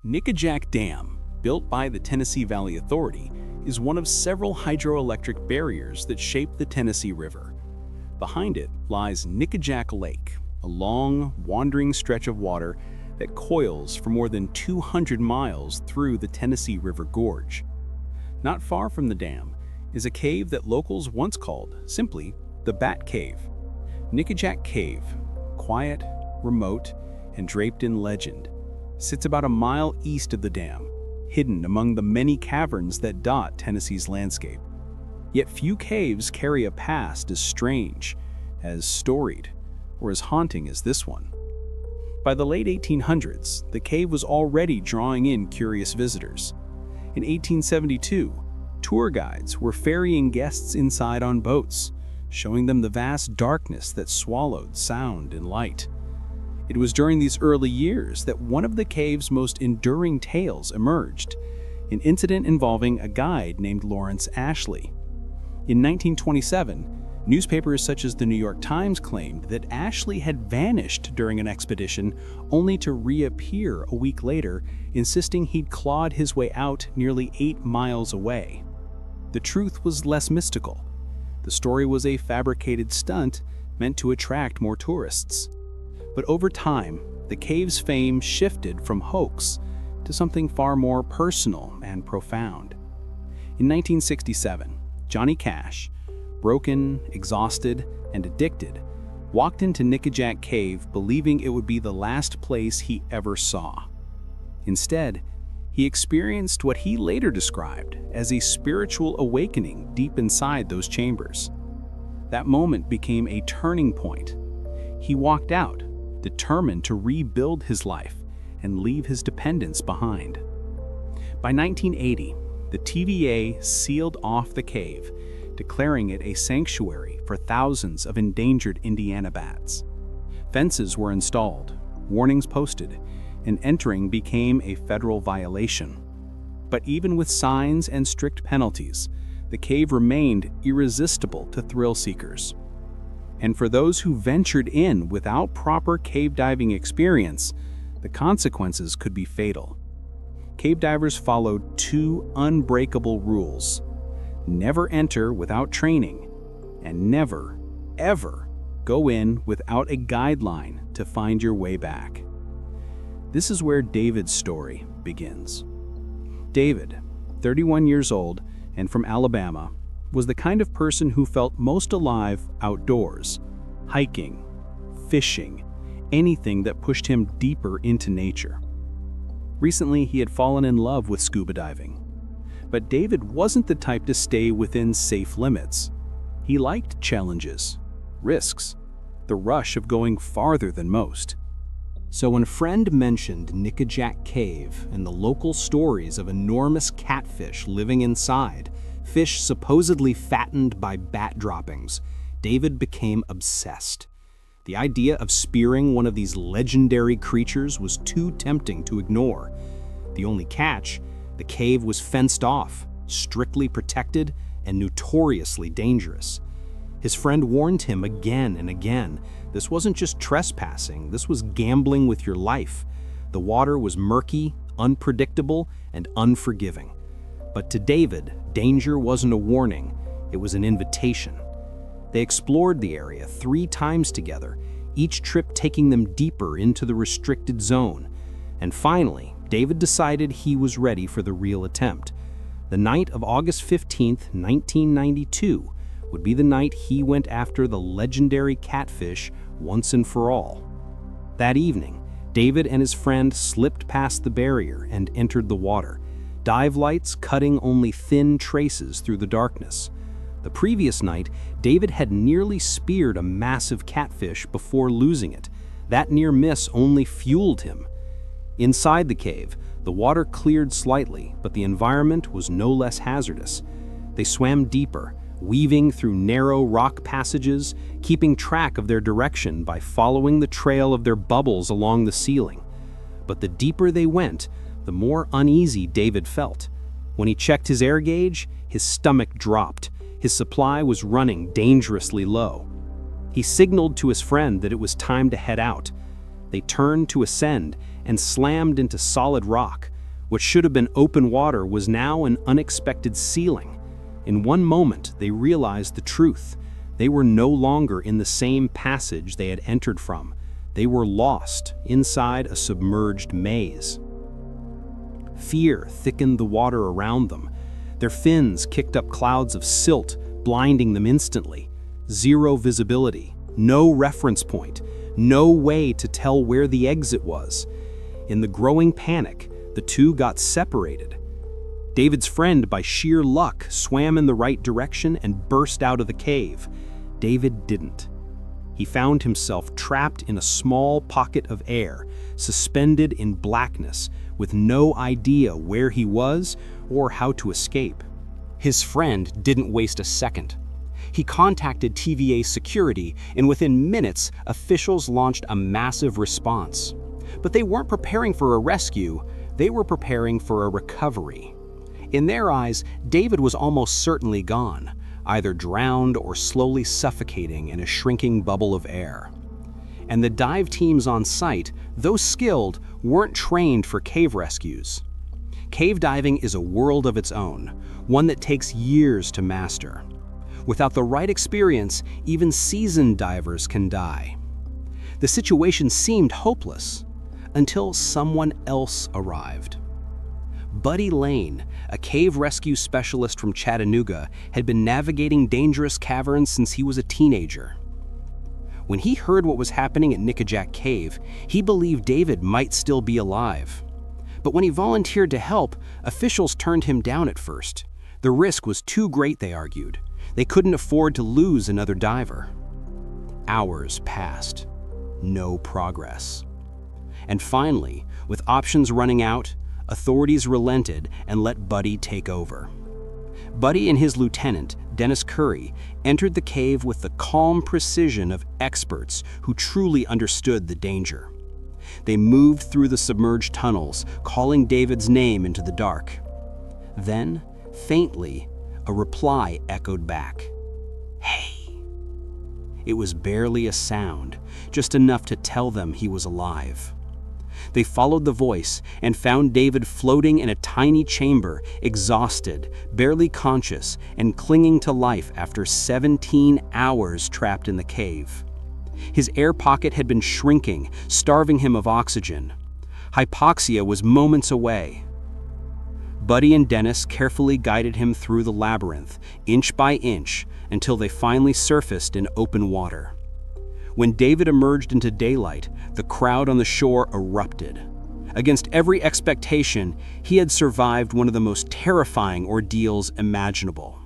Nicac Dam, built by the Tennessee Valley Authority, is one of several hydroelectric barriers that shape the Tennessee River. Behind it lies Nicac Lake, a long, wandering stretch of water that coils for more than 200 miles through the Tennessee River Gorge. Not far from the dam is a cave that locals once called, simply, the Bat Cave. Nicac Cave, quiet, remote, and draped in legend, sits about a mile east of the dam, hidden among the many caverns that dot Tennessee's landscape. Yet few caves carry a past as strange, as storied, or as haunting as this one. By the late 1800s, the cave was already drawing in curious visitors. In 1872, tour guides were ferrying guests inside on boats, showing them the vast darkness that swallowed sound and light. It was during these early years that one of the cave's most enduring tales emerged, an incident involving a guide named Lawrence Ashley. In 1927, newspapers such as the New York Times claimed that Ashley had vanished during an expedition, only to reappear a week later, insisting he'd clawed his way out nearly 8 miles away. The truth was less mystical. The story was a fabricated stunt meant to attract more tourists. But over time, the cave's fame shifted from hoax to something far more personal and profound. In 1967, Johnny Cash, broken, exhausted, and addicted, walked into Nicac Cave believing it would be the last place he ever saw. Instead, he experienced what he later described as a spiritual awakening deep inside those chambers. That moment became a turning point. He walked out, determined to rebuild his life and leave his dependents behind. By 1980, the TVA sealed off the cave, declaring it a sanctuary for thousands of endangered Indiana bats. Fences were installed, warnings posted, and entering became a federal violation. But even with signs and strict penalties, the cave remained irresistible to thrill seekers. And for those who ventured in without proper cave diving experience, the consequences could be fatal. Cave divers followed 2 unbreakable rules: never enter without training, and never, ever go in without a guideline to find your way back. This is where David's story begins. David, 31 years old and from Alabama, was the kind of person who felt most alive outdoors, hiking, fishing, anything that pushed him deeper into nature. Recently, he had fallen in love with scuba diving. But David wasn't the type to stay within safe limits. He liked challenges, risks, the rush of going farther than most. So when a friend mentioned Nicac Cave and the local stories of enormous catfish living inside, fish supposedly fattened by bat droppings, David became obsessed. The idea of spearing one of these legendary creatures was too tempting to ignore. The only catch: the cave was fenced off, strictly protected, and notoriously dangerous. His friend warned him again and again. This wasn't just trespassing, this was gambling with your life. The water was murky, unpredictable, and unforgiving. But to David, danger wasn't a warning, it was an invitation. They explored the area 3 times together, each trip taking them deeper into the restricted zone. And finally, David decided he was ready for the real attempt. The night of August 15th, 1992, would be the night he went after the legendary catfish once and for all. That evening, David and his friend slipped past the barrier and entered the water, dive lights cutting only thin traces through the darkness. The previous night, David had nearly speared a massive catfish before losing it. That near miss only fueled him. Inside the cave, the water cleared slightly, but the environment was no less hazardous. They swam deeper, weaving through narrow rock passages, keeping track of their direction by following the trail of their bubbles along the ceiling. But the deeper they went, the more uneasy David felt. When he checked his air gauge, his stomach dropped. His supply was running dangerously low. He signaled to his friend that it was time to head out. They turned to ascend and slammed into solid rock. What should have been open water was now an unexpected ceiling. In one moment, they realized the truth. They were no longer in the same passage they had entered from. They were lost inside a submerged maze. Fear thickened the water around them. Their fins kicked up clouds of silt, blinding them instantly. Zero visibility, no reference point, no way to tell where the exit was. In the growing panic, the two got separated. David's friend, by sheer luck, swam in the right direction and burst out of the cave. David didn't. He found himself trapped in a small pocket of air, suspended in blackness, with no idea where he was or how to escape. His friend didn't waste a second. He contacted TVA security, and within minutes, officials launched a massive response. But they weren't preparing for a rescue, they were preparing for a recovery. In their eyes, David was almost certainly gone, either drowned or slowly suffocating in a shrinking bubble of air. And the dive teams on site, though skilled, weren't trained for cave rescues. Cave diving is a world of its own, one that takes years to master. Without the right experience, even seasoned divers can die. The situation seemed hopeless until someone else arrived. Buddy Lane, a cave rescue specialist from Chattanooga, had been navigating dangerous caverns since he was a teenager. When he heard what was happening at Nicac Cave, he believed David might still be alive. But when he volunteered to help, officials turned him down at first. The risk was too great, they argued. They couldn't afford to lose another diver. Hours passed. No progress. And finally, with options running out, authorities relented and let Buddy take over. Buddy and his lieutenant, Dennis Curry, entered the cave with the calm precision of experts who truly understood the danger. They moved through the submerged tunnels, calling David's name into the dark. Then, faintly, a reply echoed back. "Hey." It was barely a sound, just enough to tell them he was alive. They followed the voice and found David floating in a tiny chamber, exhausted, barely conscious, and clinging to life after 17 hours trapped in the cave. His air pocket had been shrinking, starving him of oxygen. Hypoxia was moments away. Buddy and Dennis carefully guided him through the labyrinth, inch by inch, until they finally surfaced in open water. When David emerged into daylight, the crowd on the shore erupted. Against every expectation, he had survived one of the most terrifying ordeals imaginable.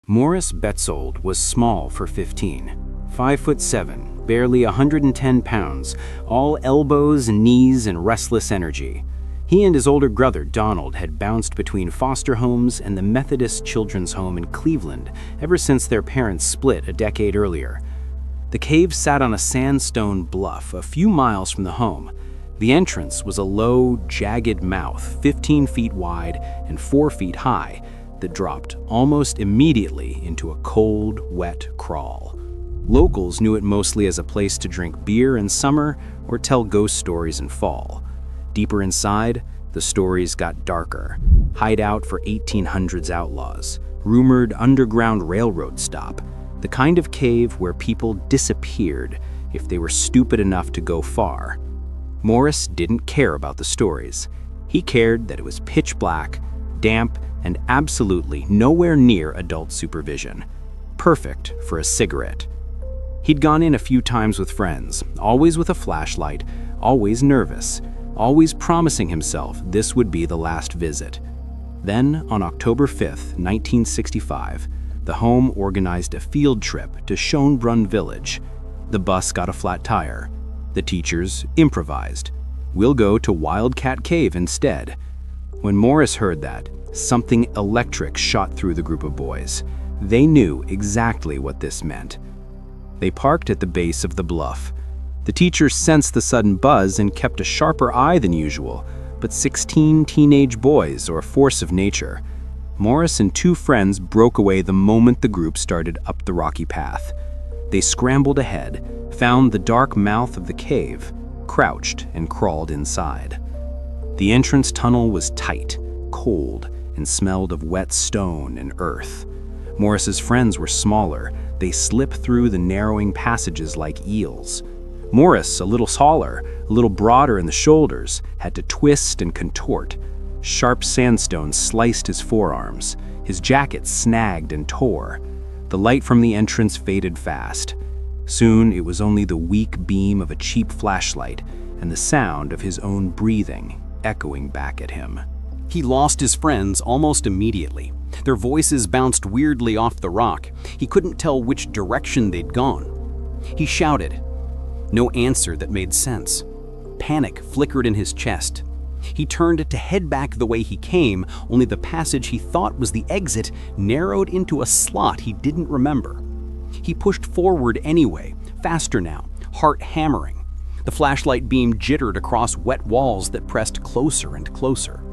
Morris Betzold was small for 15, 5'7", barely 110 pounds, all elbows, knees, and restless energy. He and his older brother, Donald, had bounced between foster homes and the Methodist Children's Home in Cleveland ever since their parents split a decade earlier. The cave sat on a sandstone bluff a few miles from the home. The entrance was a low, jagged mouth 15 feet wide and 4 feet high that dropped almost immediately into a cold, wet crawl. Locals knew it mostly as a place to drink beer in summer or tell ghost stories in fall. Deeper inside, the stories got darker. Hideout for 1800s outlaws, rumored underground railroad stop, the kind of cave where people disappeared, if they were stupid enough to go far. Morris didn't care about the stories. He cared that it was pitch black, damp, and absolutely nowhere near adult supervision. Perfect for a cigarette. He'd gone in a few times with friends, always with a flashlight, always nervous, always promising himself this would be the last visit. Then, on October 5th, 1965, the home organized a field trip to Schönbrunn village. The bus got a flat tire. The teachers improvised. We'll go to Nicac Cave instead. When Morris heard that, something electric shot through the group of boys. They knew exactly what this meant. They parked at the base of the bluff. The teachers sensed the sudden buzz and kept a sharper eye than usual, but 16 teenage boys, or a force of nature. Morris and two friends broke away the moment the group started up the rocky path. They scrambled ahead, found the dark mouth of the cave, crouched, and crawled inside. The entrance tunnel was tight, cold, and smelled of wet stone and earth. Morris's friends were smaller. They slipped through the narrowing passages like eels. Morris, a little taller, a little broader in the shoulders, had to twist and contort. Sharp sandstone sliced his forearms. His jacket snagged and tore. The light from the entrance faded fast. Soon it was only the weak beam of a cheap flashlight and the sound of his own breathing echoing back at him. He lost his friends almost immediately. Their voices bounced weirdly off the rock. He couldn't tell which direction they'd gone. He shouted. No answer that made sense. Panic flickered in his chest. He turned to head back the way he came, only the passage he thought was the exit narrowed into a slot he didn't remember. He pushed forward anyway, faster now, heart hammering. The flashlight beam jittered across wet walls that pressed closer and closer.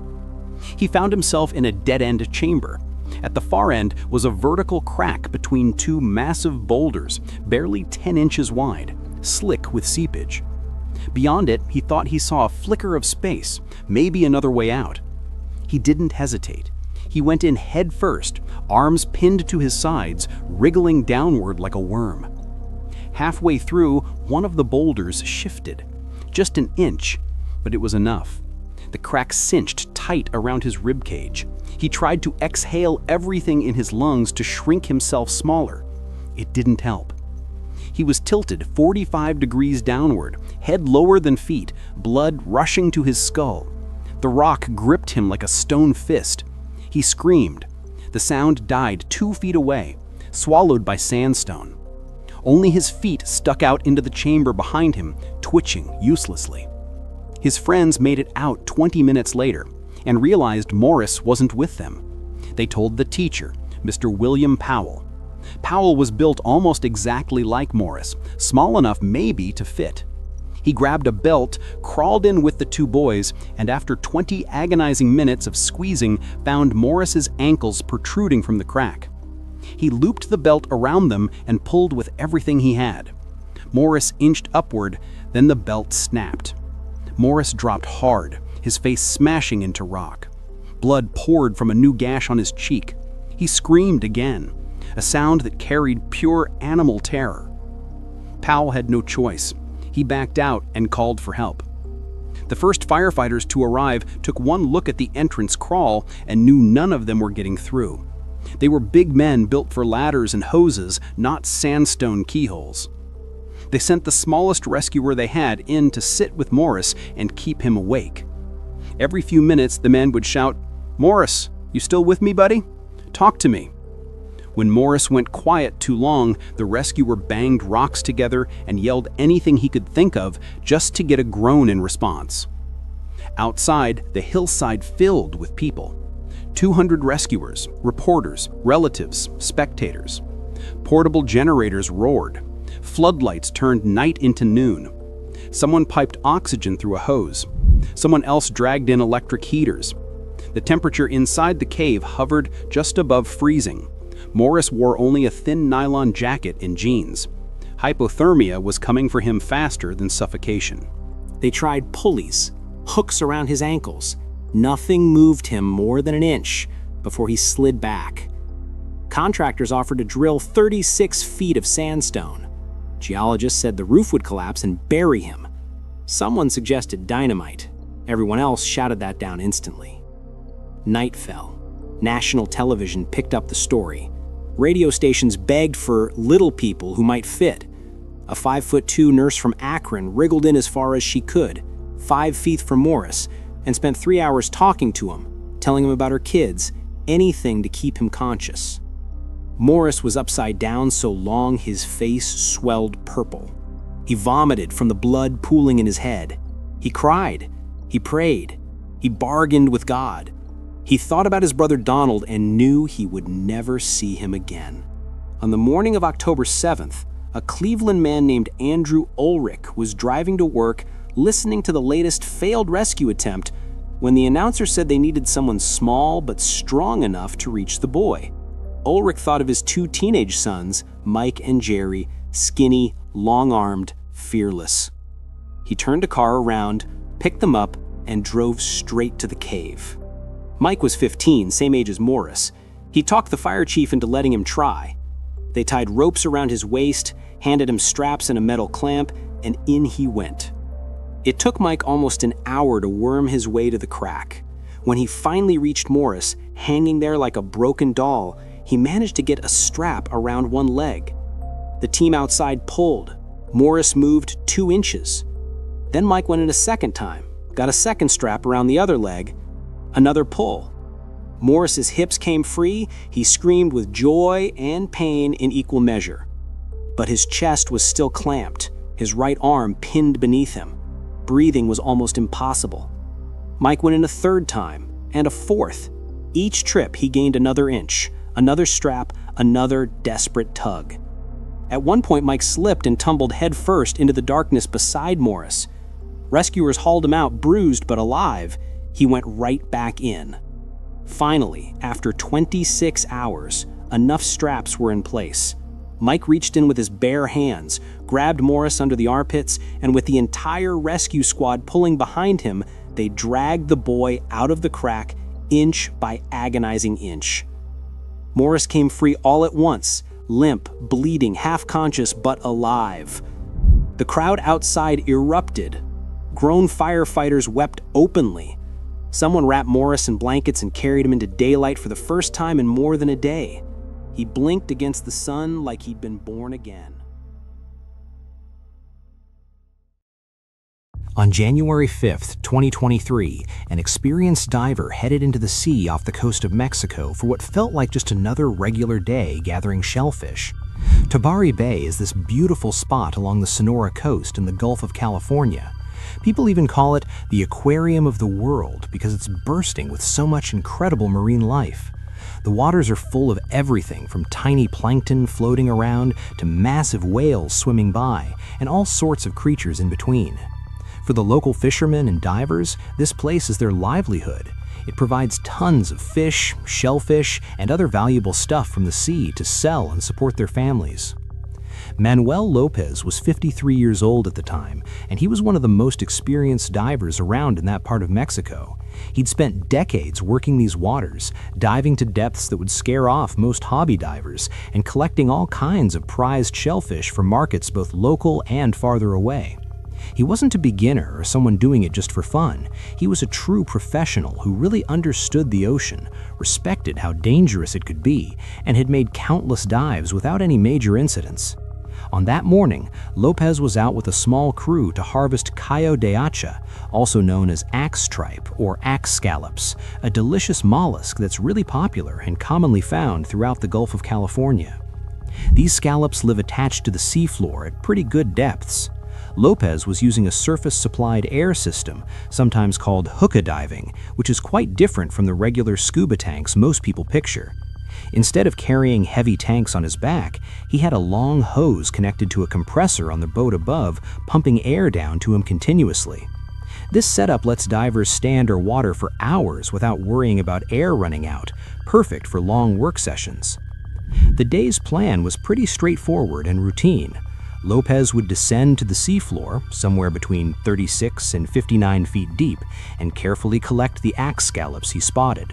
He found himself in a dead-end chamber. At the far end was a vertical crack between two massive boulders, barely 10 inches wide, slick with seepage. Beyond it, he thought he saw a flicker of space, maybe another way out. He didn't hesitate. He went in head first, arms pinned to his sides, wriggling downward like a worm. Halfway through, one of the boulders shifted. Just an inch, but it was enough. The crack cinched tight around his ribcage. He tried to exhale everything in his lungs to shrink himself smaller. It didn't help. He was tilted 45 degrees downward, head lower than feet, blood rushing to his skull. The rock gripped him like a stone fist. He screamed. The sound died 2 feet away, swallowed by sandstone. Only his feet stuck out into the chamber behind him, twitching uselessly. His friends made it out 20 minutes later and realized Morris wasn't with them. They told the teacher, Mr. William Powell. Powell was built almost exactly like Morris, small enough maybe to fit. He grabbed a belt, crawled in with the two boys, and after 20 agonizing minutes of squeezing, found Morris's ankles protruding from the crack. He looped the belt around them and pulled with everything he had. Morris inched upward, then the belt snapped. Morris dropped hard, his face smashing into rock. Blood poured from a new gash on his cheek. He screamed again, a sound that carried pure animal terror. Powell had no choice. He backed out and called for help. The first firefighters to arrive took one look at the entrance crawl and knew none of them were getting through. They were big men built for ladders and hoses, not sandstone keyholes. They sent the smallest rescuer they had in to sit with Morris and keep him awake. Every few minutes, the man would shout, "Morris, you still with me, buddy? Talk to me." When Morris went quiet too long, the rescuer banged rocks together and yelled anything he could think of just to get a groan in response. Outside, the hillside filled with people. 200 rescuers, reporters, relatives, spectators. Portable generators roared. Floodlights turned night into noon. Someone piped oxygen through a hose. Someone else dragged in electric heaters. The temperature inside the cave hovered just above freezing. Morris wore only a thin nylon jacket and jeans. Hypothermia was coming for him faster than suffocation. They tried pulleys, hooks around his ankles. Nothing moved him more than an inch before he slid back. Contractors offered to drill 36 feet of sandstone. Geologists said the roof would collapse and bury him. Someone suggested dynamite. Everyone else shouted that down instantly. Night fell. National television picked up the story. Radio stations begged for little people who might fit. A 5'2" nurse from Akron wriggled in as far as she could, 5 feet from Morris, and spent 3 hours talking to him, telling him about her kids, anything to keep him conscious. Morris was upside down so long his face swelled purple. He vomited from the blood pooling in his head. He cried. He prayed. He bargained with God. He thought about his brother Donald and knew he would never see him again. On the morning of October 7th, a Cleveland man named Andrew Ulrich was driving to work listening to the latest failed rescue attempt when the announcer said they needed someone small but strong enough to reach the boy. Ulrich thought of his 2 teenage sons, Mike and Jerry, skinny, long-armed, fearless. He turned a car around, picked them up, and drove straight to the cave. Mike was 15, same age as Morris. He talked the fire chief into letting him try. They tied ropes around his waist, handed him straps and a metal clamp, and in he went. It took Mike almost an hour to worm his way to the crack. When he finally reached Morris, hanging there like a broken doll, he managed to get a strap around one leg. The team outside pulled. Morris moved 2 inches. Then Mike went in a second time, got a second strap around the other leg, another pull. Morris's hips came free. He screamed with joy and pain in equal measure. But his chest was still clamped, his right arm pinned beneath him. Breathing was almost impossible. Mike went in a third time, and a fourth. Each trip he gained another inch, another strap, another desperate tug. At one point, Mike slipped and tumbled headfirst into the darkness beside Morris. Rescuers hauled him out, bruised but alive. He went right back in. Finally, after 26 hours, enough straps were in place. Mike reached in with his bare hands, grabbed Morris under the armpits, and with the entire rescue squad pulling behind him, they dragged the boy out of the crack, inch by agonizing inch. Morris came free all at once, limp, bleeding, half-conscious, but alive. The crowd outside erupted. Grown firefighters wept openly. Someone wrapped Morris in blankets and carried him into daylight for the first time in more than a day. He blinked against the sun like he'd been born again. On January 5th, 2023, an experienced diver headed into the sea off the coast of Mexico for what felt like just another regular day gathering shellfish. Tabari Bay is this beautiful spot along the Sonora coast in the Gulf of California. People even call it the aquarium of the world because it's bursting with so much incredible marine life. The waters are full of everything from tiny plankton floating around to massive whales swimming by, and all sorts of creatures in between. For the local fishermen and divers, this place is their livelihood. It provides tons of fish, shellfish, and other valuable stuff from the sea to sell and support their families. Manuel Lopez was 53 years old at the time, and he was one of the most experienced divers around in that part of Mexico. He'd spent decades working these waters, diving to depths that would scare off most hobby divers, and collecting all kinds of prized shellfish for markets both local and farther away. He wasn't a beginner or someone doing it just for fun. He was a true professional who really understood the ocean, respected how dangerous it could be, and had made countless dives without any major incidents. On that morning, Lopez was out with a small crew to harvest cayo de hacha, also known as axe tripe or axe scallops, a delicious mollusk that's really popular and commonly found throughout the Gulf of California. These scallops live attached to the seafloor at pretty good depths. Lopez was using a surface-supplied air system, sometimes called hookah diving, which is quite different from the regular scuba tanks most people picture. Instead of carrying heavy tanks on his back, he had a long hose connected to a compressor on the boat above, pumping air down to him continuously. This setup lets divers stand or water for hours without worrying about air running out, perfect for long work sessions. The day's plan was pretty straightforward and routine. Lopez would descend to the seafloor, somewhere between 36 and 59 feet deep, and carefully collect the axe scallops he spotted.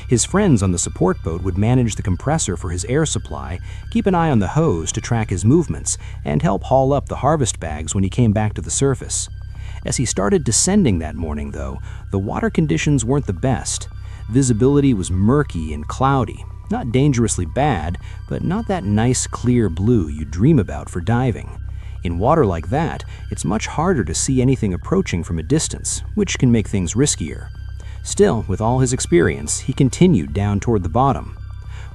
His friends on the support boat would manage the compressor for his air supply, keep an eye on the hose to track his movements, and help haul up the harvest bags when he came back to the surface. As he started descending that morning, though, the water conditions weren't the best. Visibility was murky and cloudy, not dangerously bad, but not that nice clear blue you dream about for diving. In water like that, it's much harder to see anything approaching from a distance, which can make things riskier. Still, with all his experience, he continued down toward the bottom.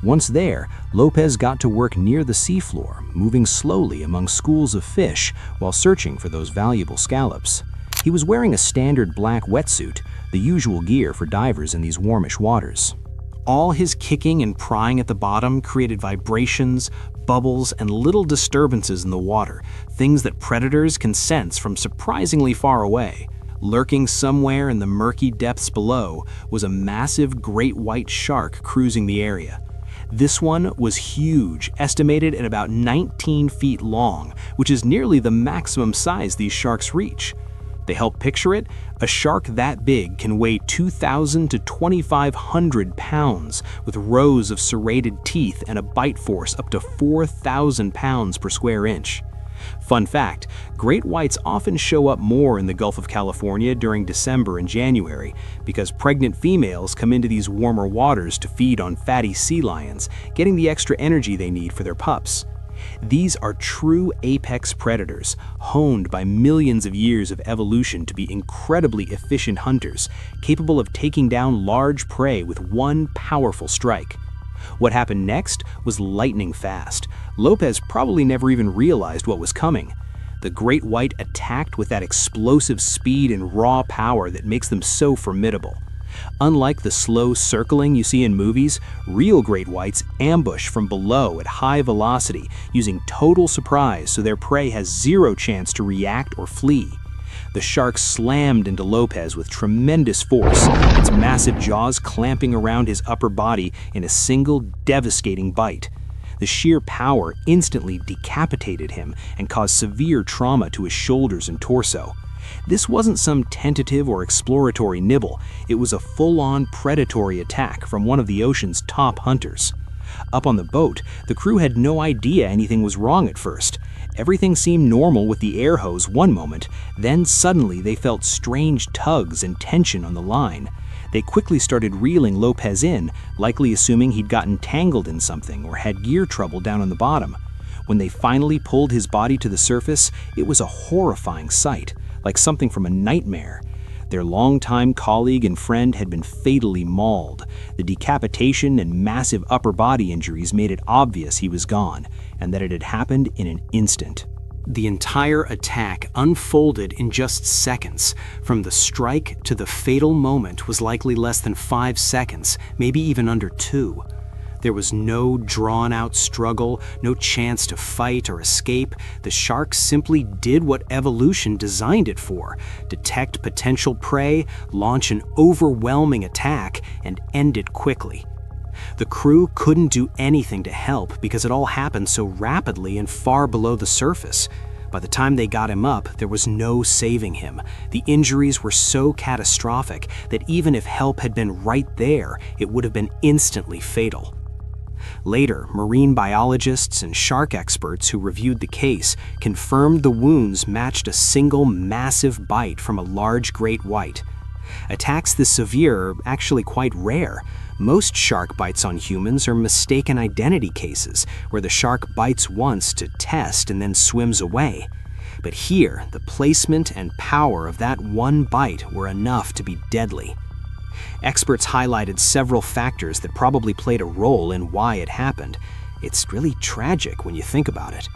Once there, Lopez got to work near the seafloor, moving slowly among schools of fish while searching for those valuable scallops. He was wearing a standard black wetsuit, the usual gear for divers in these warmish waters. All his kicking and prying at the bottom created vibrations, bubbles, and little disturbances in the water, things that predators can sense from surprisingly far away. Lurking somewhere in the murky depths below was a massive great white shark cruising the area. This one was huge, estimated at about 19 feet long, which is nearly the maximum size these sharks reach. To help picture it, a shark that big can weigh 2,000 to 2,500 pounds, with rows of serrated teeth and a bite force up to 4,000 pounds per square inch. Fun fact, great whites often show up more in the Gulf of California during December and January because pregnant females come into these warmer waters to feed on fatty sea lions, getting the extra energy they need for their pups. These are true apex predators, honed by millions of years of evolution to be incredibly efficient hunters, capable of taking down large prey with one powerful strike. What happened next was lightning fast. Lopez probably never even realized what was coming. The great white attacked with that explosive speed and raw power that makes them so formidable. Unlike the slow circling you see in movies, real great whites ambush from below at high velocity, using total surprise so their prey has zero chance to react or flee. The shark slammed into Lopez with tremendous force, its massive jaws clamping around his upper body in a single devastating bite. The sheer power instantly decapitated him and caused severe trauma to his shoulders and torso. This wasn't some tentative or exploratory nibble, it was a full-on predatory attack from one of the ocean's top hunters. Up on the boat, the crew had no idea anything was wrong at first. Everything seemed normal with the air hose one moment, then suddenly they felt strange tugs and tension on the line. They quickly started reeling Lopez in, likely assuming he'd gotten tangled in something or had gear trouble down on the bottom. When they finally pulled his body to the surface, it was a horrifying sight, like something from a nightmare. Their longtime colleague and friend had been fatally mauled. The decapitation and massive upper body injuries made it obvious he was gone, and that it had happened in an instant. The entire attack unfolded in just seconds. From the strike to the fatal moment was likely less than 5 seconds, maybe even under 2. There was no drawn-out struggle, no chance to fight or escape. The shark simply did what evolution designed it for: detect potential prey, launch an overwhelming attack, and end it quickly. The crew couldn't do anything to help because it all happened so rapidly and far below the surface. By the time they got him up, there was no saving him. The injuries were so catastrophic that even if help had been right there, it would have been instantly fatal. Later, marine biologists and shark experts who reviewed the case confirmed the wounds matched a single massive bite from a large great white. Attacks this severe are actually quite rare. Most shark bites on humans are mistaken identity cases, where the shark bites once to test and then swims away. But here, the placement and power of that one bite were enough to be deadly. Experts highlighted several factors that probably played a role in why it happened. It's really tragic when you think about it.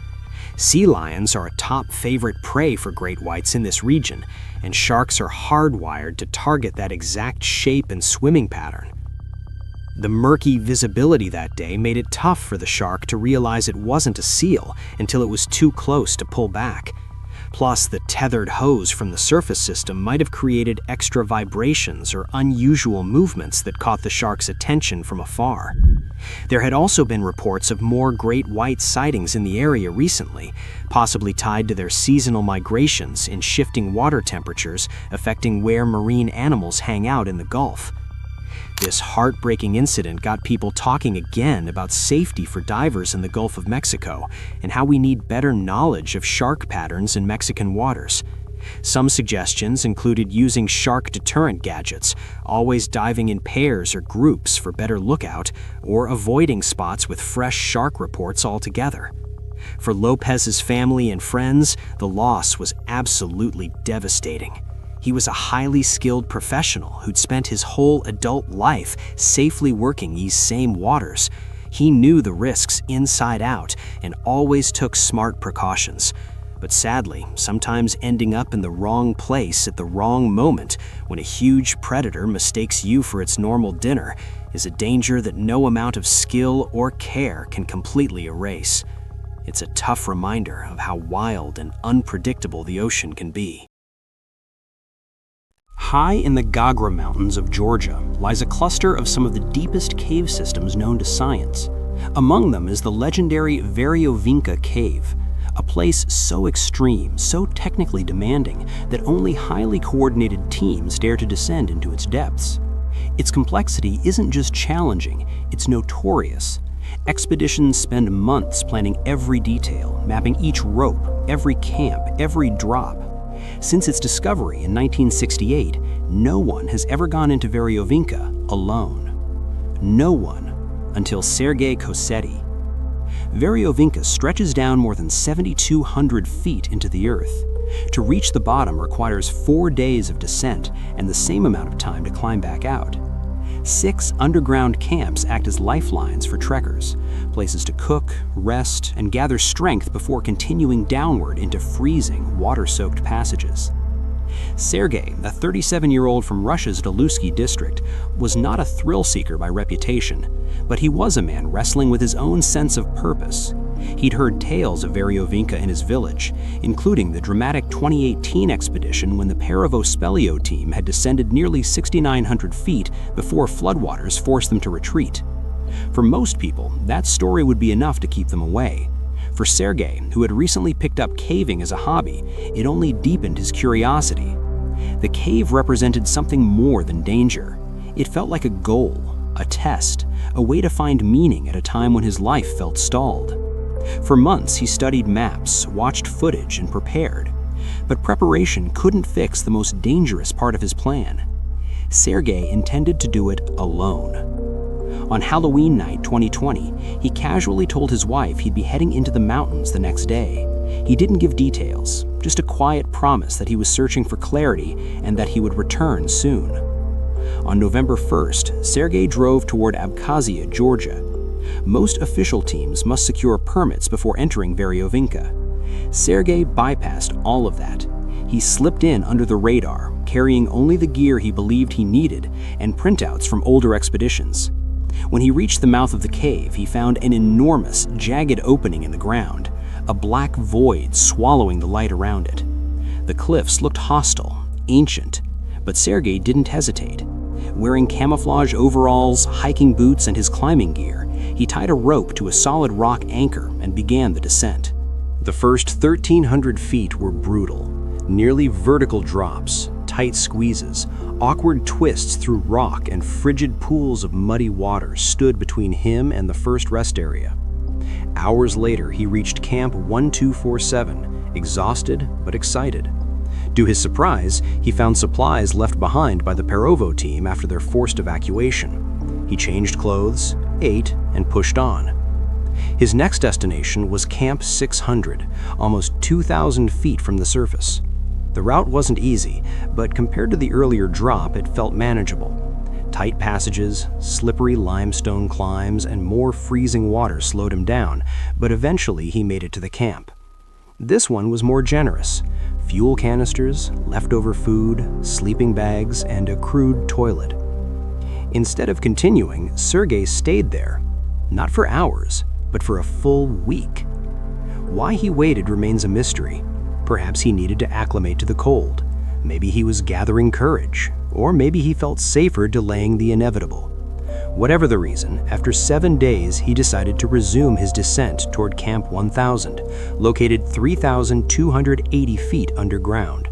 Sea lions are a top favorite prey for great whites in this region, and sharks are hardwired to target that exact shape and swimming pattern. The murky visibility that day made it tough for the shark to realize it wasn't a seal until it was too close to pull back. Plus, the tethered hose from the surface system might have created extra vibrations or unusual movements that caught the shark's attention from afar. There had also been reports of more great white sightings in the area recently, possibly tied to their seasonal migrations in shifting water temperatures affecting where marine animals hang out in the Gulf. This heartbreaking incident got people talking again about safety for divers in the Gulf of Mexico and how we need better knowledge of shark patterns in Mexican waters. Some suggestions included using shark deterrent gadgets, always diving in pairs or groups for better lookout, or avoiding spots with fresh shark reports altogether. For Lopez's family and friends, the loss was absolutely devastating. He was a highly skilled professional who'd spent his whole adult life safely working these same waters. He knew the risks inside out and always took smart precautions. But sadly, sometimes ending up in the wrong place at the wrong moment when a huge predator mistakes you for its normal dinner is a danger that no amount of skill or care can completely erase. It's a tough reminder of how wild and unpredictable the ocean can be. High in the Gagra Mountains of Georgia lies a cluster of some of the deepest cave systems known to science. Among them is the legendary Nicac Cave, a place so extreme, so technically demanding, that only highly coordinated teams dare to descend into its depths. Its complexity isn't just challenging, it's notorious. Expeditions spend months planning every detail, mapping each rope, every camp, every drop. Since its discovery in 1968, no one has ever gone into Nicac alone. No one until Sergei Cosetti. Nicac stretches down more than 7,200 feet into the earth. To reach the bottom requires 4 days of descent and the same amount of time to climb back out. 6 underground camps act as lifelines for trekkers, places to cook, rest, and gather strength before continuing downward into freezing, water-soaked passages. Sergei, a 37-year-old from Russia's Daluski district, was not a thrill-seeker by reputation, but he was a man wrestling with his own sense of purpose. He'd heard tales of Nicac in his village, including the dramatic 2018 expedition when the Parevo Speleo team had descended nearly 6,900 feet before floodwaters forced them to retreat. For most people, that story would be enough to keep them away. For Sergei, who had recently picked up caving as a hobby, it only deepened his curiosity. The cave represented something more than danger. It felt like a goal, a test, a way to find meaning at a time when his life felt stalled. For months, he studied maps, watched footage, and prepared. But preparation couldn't fix the most dangerous part of his plan. Sergei intended to do it alone. On Halloween night 2020, he casually told his wife he'd be heading into the mountains the next day. He didn't give details, just a quiet promise that he was searching for clarity and that he would return soon. On November 1st, Sergei drove toward Abkhazia, Georgia. Most official teams must secure permits before entering Nicac. Sergei bypassed all of that. He slipped in under the radar, carrying only the gear he believed he needed and printouts from older expeditions. When he reached the mouth of the cave, he found an enormous, jagged opening in the ground, a black void swallowing the light around it. The cliffs looked hostile, ancient, but Sergei didn't hesitate. Wearing camouflage overalls, hiking boots, and his climbing gear, he tied a rope to a solid rock anchor and began the descent. The first 1,300 feet were brutal, nearly vertical drops, tight squeezes, awkward twists through rock, and frigid pools of muddy water stood between him and the first rest area. Hours later, he reached Camp 1247, exhausted but excited. To his surprise, he found supplies left behind by the Parevo team after their forced evacuation. He changed clothes, ate, and pushed on. His next destination was Camp 600, almost 2,000 feet from the surface. The route wasn't easy, but compared to the earlier drop, it felt manageable. Tight passages, slippery limestone climbs, and more freezing water slowed him down, but eventually he made it to the camp. This one was more generous. Fuel canisters, leftover food, sleeping bags, and a crude toilet. Instead of continuing, Sergei stayed there, not for hours, but for a full week. Why he waited remains a mystery. Perhaps he needed to acclimate to the cold. Maybe he was gathering courage, or maybe he felt safer delaying the inevitable. Whatever the reason, after 7 days, he decided to resume his descent toward Camp 1000, located 3,280 feet underground.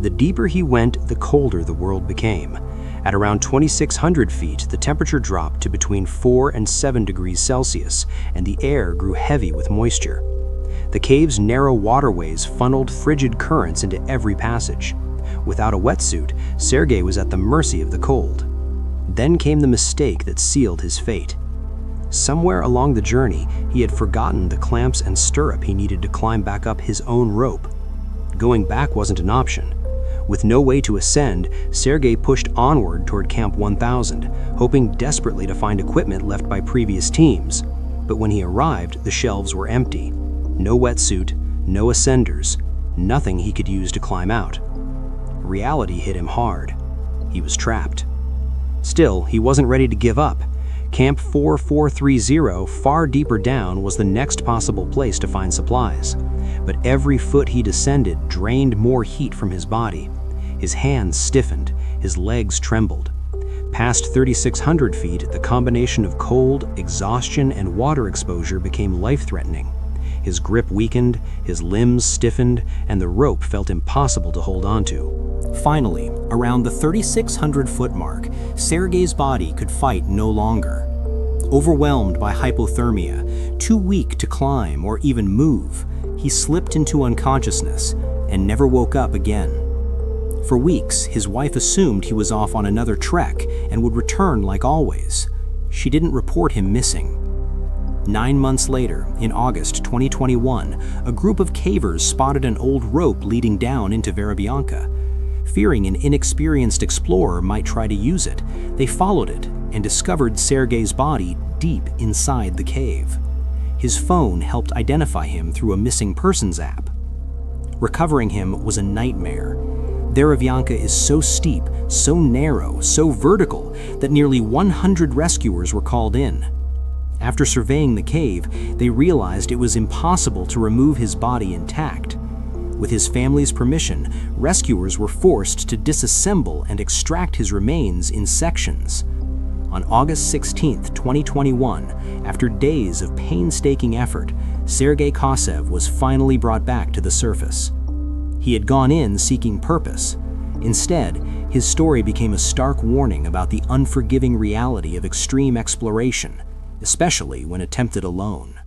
The deeper he went, the colder the world became. At around 2,600 feet, the temperature dropped to between 4 and 7 degrees Celsius, and the air grew heavy with moisture. The cave's narrow waterways funneled frigid currents into every passage. Without a wetsuit, Sergei was at the mercy of the cold. Then came the mistake that sealed his fate. Somewhere along the journey, he had forgotten the clamps and stirrup he needed to climb back up his own rope. Going back wasn't an option. With no way to ascend, Sergei pushed onward toward Camp 1000, hoping desperately to find equipment left by previous teams. But when he arrived, the shelves were empty. No wetsuit, no ascenders, nothing he could use to climb out. Reality hit him hard. He was trapped. Still, he wasn't ready to give up. Camp 4430, far deeper down, was the next possible place to find supplies. But every foot he descended drained more heat from his body. His hands stiffened, his legs trembled. Past 3,600 feet, the combination of cold, exhaustion, and water exposure became life-threatening. His grip weakened, his limbs stiffened, and the rope felt impossible to hold onto. Finally, around the 3,600-foot mark, Sergei's body could fight no longer. Overwhelmed by hypothermia, too weak to climb or even move, he slipped into unconsciousness and never woke up again. For weeks, his wife assumed he was off on another trek and would return like always. She didn't report him missing. 9 months later, in August 2021, a group of cavers spotted an old rope leading down into Verebianca. Fearing an inexperienced explorer might try to use it, they followed it and discovered Sergei's body deep inside the cave. His phone helped identify him through a missing persons app. Recovering him was a nightmare. Verebianca is so steep, so narrow, so vertical that nearly 100 rescuers were called in. After surveying the cave, they realized it was impossible to remove his body intact. With his family's permission, rescuers were forced to disassemble and extract his remains in sections. On August 16, 2021, after days of painstaking effort, Sergei Kosev was finally brought back to the surface. He had gone in seeking purpose. Instead, his story became a stark warning about the unforgiving reality of extreme exploration, especially when attempted alone.